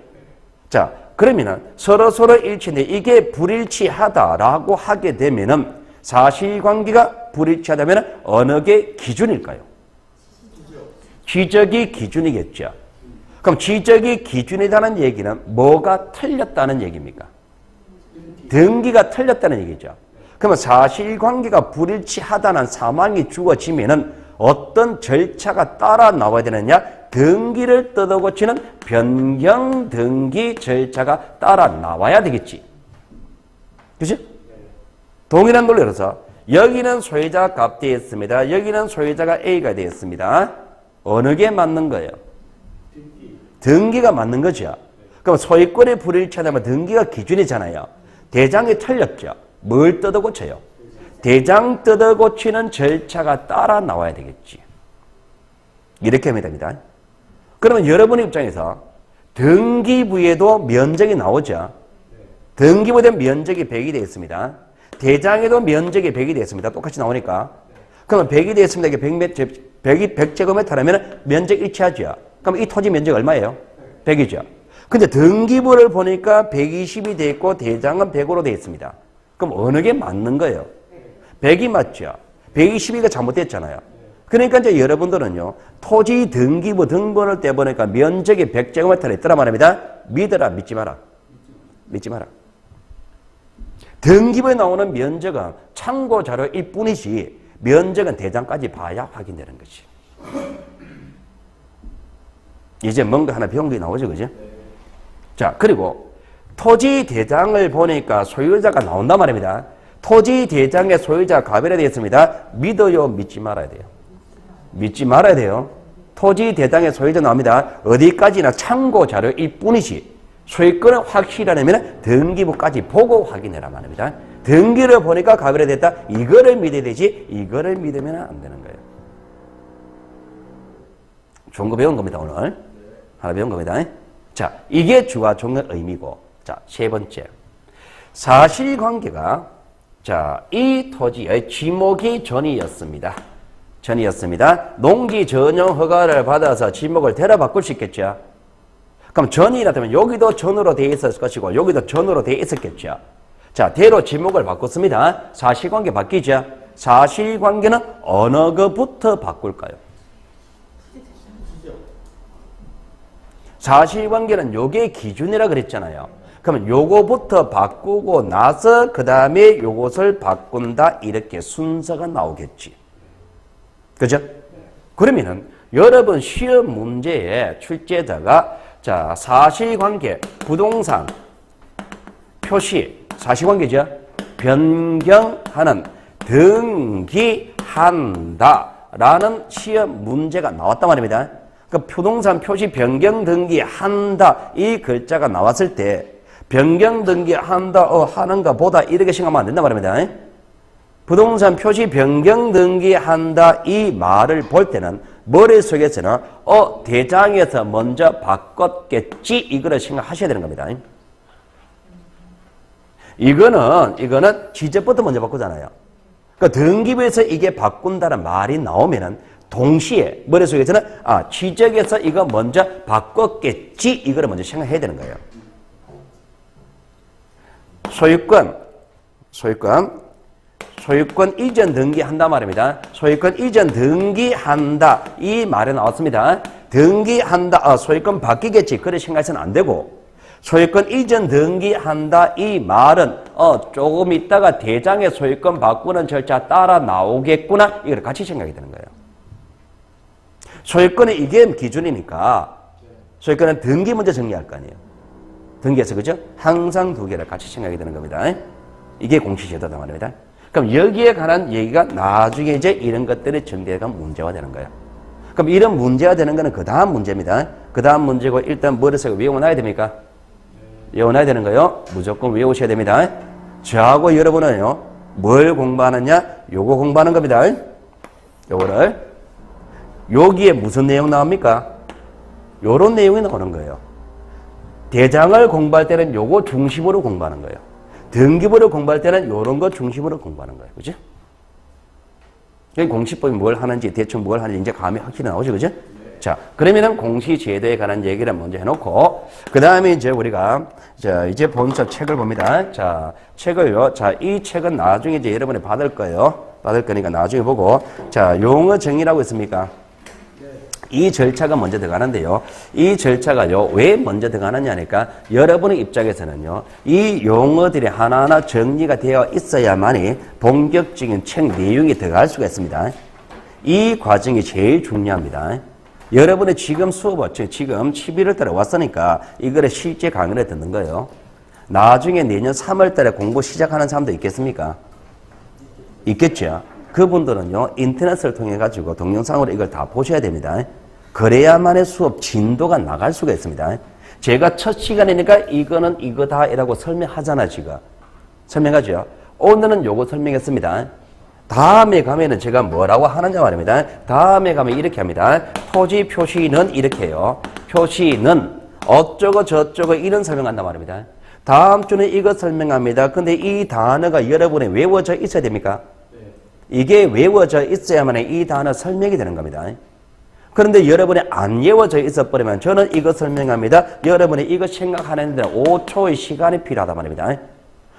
A: 자, 그러면은 서로 일치인데 이게 불일치하다라고 하게 되면은 사실관계가 불일치하다면 어느 게 기준일까요? 지적이 기준이겠죠. 그럼 지적이 기준이라는 얘기는 뭐가 틀렸다는 얘기입니까? 등기가 틀렸다는 얘기죠. 그러면 사실관계가 불일치하다는 사망이 주어지면은 어떤 절차가 따라 나와야 되느냐? 등기를 뜯어고치는 변경 등기 절차가 따라 나와야 되겠지. 그치? 동일한 논리로서 여기는 소유자가 값 되었습니다. 여기는 소유자가 A가 되었습니다. 어느 게 맞는 거예요? 등기가 맞는 거죠. 그럼 소유권의 불일치하다면 등기가 기준이잖아요. 대장이 틀렸죠. 뭘 뜯어고쳐요? 대장 뜯어고치는 절차가 따라 나와야 되겠지. 이렇게 하면 됩니다. 그러면 여러분 입장에서 등기부에도 면적이 나오죠. 등기부에 면적이 100이 되어 있습니다. 대장에도 면적이 100이 되어 있습니다. 똑같이 나오니까. 그러면 100이 되어 있습니다. 이게 100이 100제곱미터라면 면적 일치하죠. 그럼 이 토지 면적 얼마예요? 100이죠. 근데 등기부를 보니까 120이 되어 있고 대장은 100으로 되어 있습니다. 그럼 어느 게 맞는 거예요? 100이 맞죠. 120이가 잘못됐잖아요. 그러니까 이제 여러분들은요, 토지 등기부 등본을 떼보니까 면적이 100제곱미터를 있더라 말입니다. 믿어라, 믿지 마라. 믿지 마라. 등기부에 나오는 면적은 참고 자료일 뿐이지 면적은 대장까지 봐야 확인되는 거지. 이제 뭔가 하나 배운 게 나오죠, 그죠? 자, 그리고 토지 대장을 보니까 소유자가 나온단 말입니다. 토지 대장의 소유자가 가별화 되어 있습니다. 믿어요, 믿지 말아야 돼요? 믿지 말아야 돼요. 토지 대장의 소유자 나옵니다. 어디까지나 참고 자료일 뿐이지 소유권을 확실하려면 등기부까지 보고 확인해라 말입니다. 등기를 보니까 가별화 됐다. 이거를 믿어야 되지 이거를 믿으면 안 되는 거예요. 좋은 거 배운 겁니다, 오늘. 하나 배운 겁니다. 자, 이게 주와 종의 의미고. 자, 세 번째. 사실관계가 자, 이 토지의 지목이 전이었습니다. 전이었습니다. 농지 전용 허가를 받아서 지목을 대라 바꿀 수 있겠죠. 그럼 전이라 되면 여기도 전으로 되어 있었을 것이고 여기도 전으로 되어 있었겠죠. 자, 대로 지목을 바꿨습니다. 사실관계 바뀌죠. 사실관계는 어느 것부터 바꿀까요? 사실관계는 요게 기준이라 그랬잖아요. 그러면 요거부터 바꾸고 나서 그 다음에 요것을 바꾼다 이렇게 순서가 나오겠지. 그죠? 그러면은 여러분 시험 문제에 출제자가 자 사실관계 부동산 표시 사실관계죠. 변경하는 등기한다 라는 시험 문제가 나왔단 말입니다. 그 부동산 표시 변경 등기한다 이 글자가 나왔을 때 변경 등기한다 하는가 보다 이렇게 생각하면 안 된단 말입니다. 부동산 표시 변경 등기한다 이 말을 볼 때는 머릿속에서는 대장에서 먼저 바꿨겠지 이거를 생각하셔야 되는 겁니다. 이거는 지적부터 먼저 바꾸잖아요. 그러니까 등기부에서 이게 바꾼다는 말이 나오면은 동시에 머릿속에서는 지적에서 이거 먼저 바꿨겠지 이거를 먼저 생각해야 되는 거예요. 소유권 이전 등기한다 말입니다. 소유권 이전 등기한다 이 말이 나왔습니다. 등기한다 소유권 바뀌겠지 그렇게 생각해서는 안 되고 소유권 이전 등기한다 이 말은 조금 있다가 대장의 소유권 바꾸는 절차 따라 나오겠구나 이걸 같이 생각이 되는 거예요. 소유권은 이게 기준이니까 소유권은 등기 먼저 정리할 거 아니에요. 등기에서 그죠? 항상 두 개를 같이 생각이 되는 겁니다. 이게 공시제도다 말입니다. 그럼 여기에 관한 얘기가 나중에 이제 이런 것들이 전개가 문제화 되는 거예요. 그럼 이런 문제화 되는 거는 그 다음 문제입니다. 그 다음 문제고 일단 머릿속에 외워놔야 됩니까? 외워놔야 되는 거예요. 무조건 외우셔야 됩니다. 저하고 여러분은요, 뭘 공부하느냐? 요거 공부하는 겁니다. 요거를. 여기에 무슨 내용 나옵니까? 요런 내용이 나오는 거예요. 대장을 공부할 때는 요거 중심으로 공부하는 거예요. 등기부를 공부할 때는 요런 거 중심으로 공부하는 거예요. 그죠? 공시법이 뭘 하는지, 대충 뭘 하는지 이제 감이 확실히 나오죠. 그죠? 자, 그러면은 공시제도에 관한 얘기를 먼저 해놓고, 그 다음에 이제 우리가, 자, 이제 본서 책을 봅니다. 자, 책을요. 자, 이 책은 나중에 이제 여러분이 받을 거예요. 받을 거니까 나중에 보고, 자, 용어 정의라고 있습니까? 이 절차가 먼저 들어가는데요. 이 절차가요. 왜 먼저 들어가느냐니까 여러분의 입장에서는요. 이 용어들이 하나하나 정리가 되어 있어야만이 본격적인 책 내용이 들어갈 수가 있습니다. 이 과정이 제일 중요합니다. 여러분의 지금 수업, 지금 11월 달에 왔으니까 이거를 실제 강의를 듣는 거예요. 나중에 내년 3월 달에 공부 시작하는 사람도 있겠습니까? 있겠죠. 그분들은요. 인터넷을 통해 가지고 동영상으로 이걸 다 보셔야 됩니다. 그래야만의 수업 진도가 나갈 수가 있습니다. 제가 첫 시간이니까 이거는 이거다 이라고 설명하잖아 지금. 설명하죠. 오늘은 요거 설명했습니다. 다음에 가면은 제가 뭐라고 하느냐 말입니다. 다음에 가면 이렇게 합니다. 토지 표시는 이렇게 해요. 표시는 어쩌고 저쩌고 이런 설명한단 말입니다. 다음 주는 이거 설명합니다. 근데 이 단어가 여러분에 외워져 있어야 됩니까? 이게 외워져 있어야만 이 단어 설명이 되는 겁니다. 그런데 여러분이 안 외워져 있어버리면 저는 이거 설명합니다. 여러분이 이거 생각하는 데 5초의 시간이 필요하단 말입니다.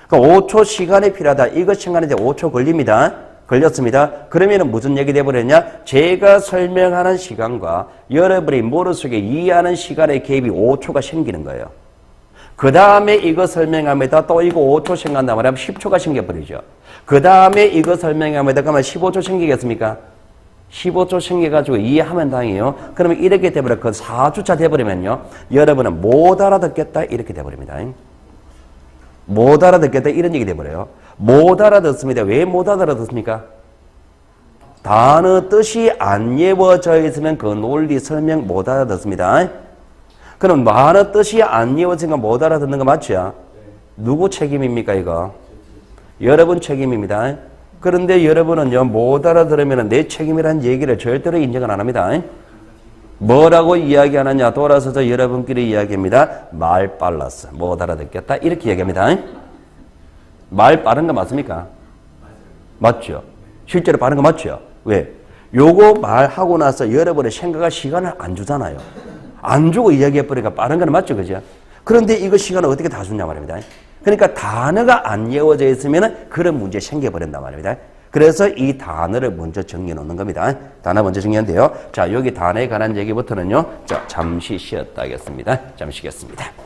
A: 그러니까 5초 시간이 필요하다. 이거 생각하는데 5초 걸립니다. 걸렸습니다. 그러면 무슨 얘기 돼버렸냐? 제가 설명하는 시간과 여러분이 머릿속에 이해하는 시간의 갭이 5초가 생기는 거예요. 그 다음에 이거 설명합니다. 또 이거 5초 생각한단 말이야. 10초가 생겨버리죠. 그 다음에 이거 설명합니다. 그러면 15초 생기겠습니까? 15초 생겨가지고 이해하면 다행이에요. 그러면 이렇게 돼버려. 그 4주차 돼버리면요. 여러분은 못 알아듣겠다. 이렇게 돼버립니다. 못 알아듣겠다. 이런 얘기 돼버려요. 못 알아듣습니다. 왜 못 알아듣습니까? 단어 뜻이 안 외워져 있으면 그 논리 설명 못 알아듣습니다. 그럼 단어 뜻이 안 외워지니까 못 알아듣는 거 맞죠? 누구 책임입니까 이거? 여러분 책임입니다. 그런데 여러분은요, 못 알아들으면 내 책임이라는 얘기를 절대로 인정을 안 합니다. 뭐라고 이야기하느냐? 돌아서서 여러분끼리 이야기합니다. 말 빨랐어. 못 알아듣겠다. 이렇게 얘기합니다. 말 빠른 거 맞습니까? 맞죠? 실제로 빠른 거 맞죠? 왜? 요거 말하고 나서 여러분의 생각할 시간을 안 주잖아요. 안 주고 이야기해버리니까 빠른 거는 맞죠, 그죠? 그런데 이거 시간을 어떻게 다 주냐 말입니다. 그러니까 단어가 안 외워져 있으면 그런 문제 생겨버린단 말입니다. 그래서 이 단어를 먼저 정리해 놓는 겁니다. 단어 먼저 정리하는데요. 자, 여기 단어에 관한 얘기부터는요. 자, 잠시 쉬었다 하겠습니다. 잠시 쉬겠습니다.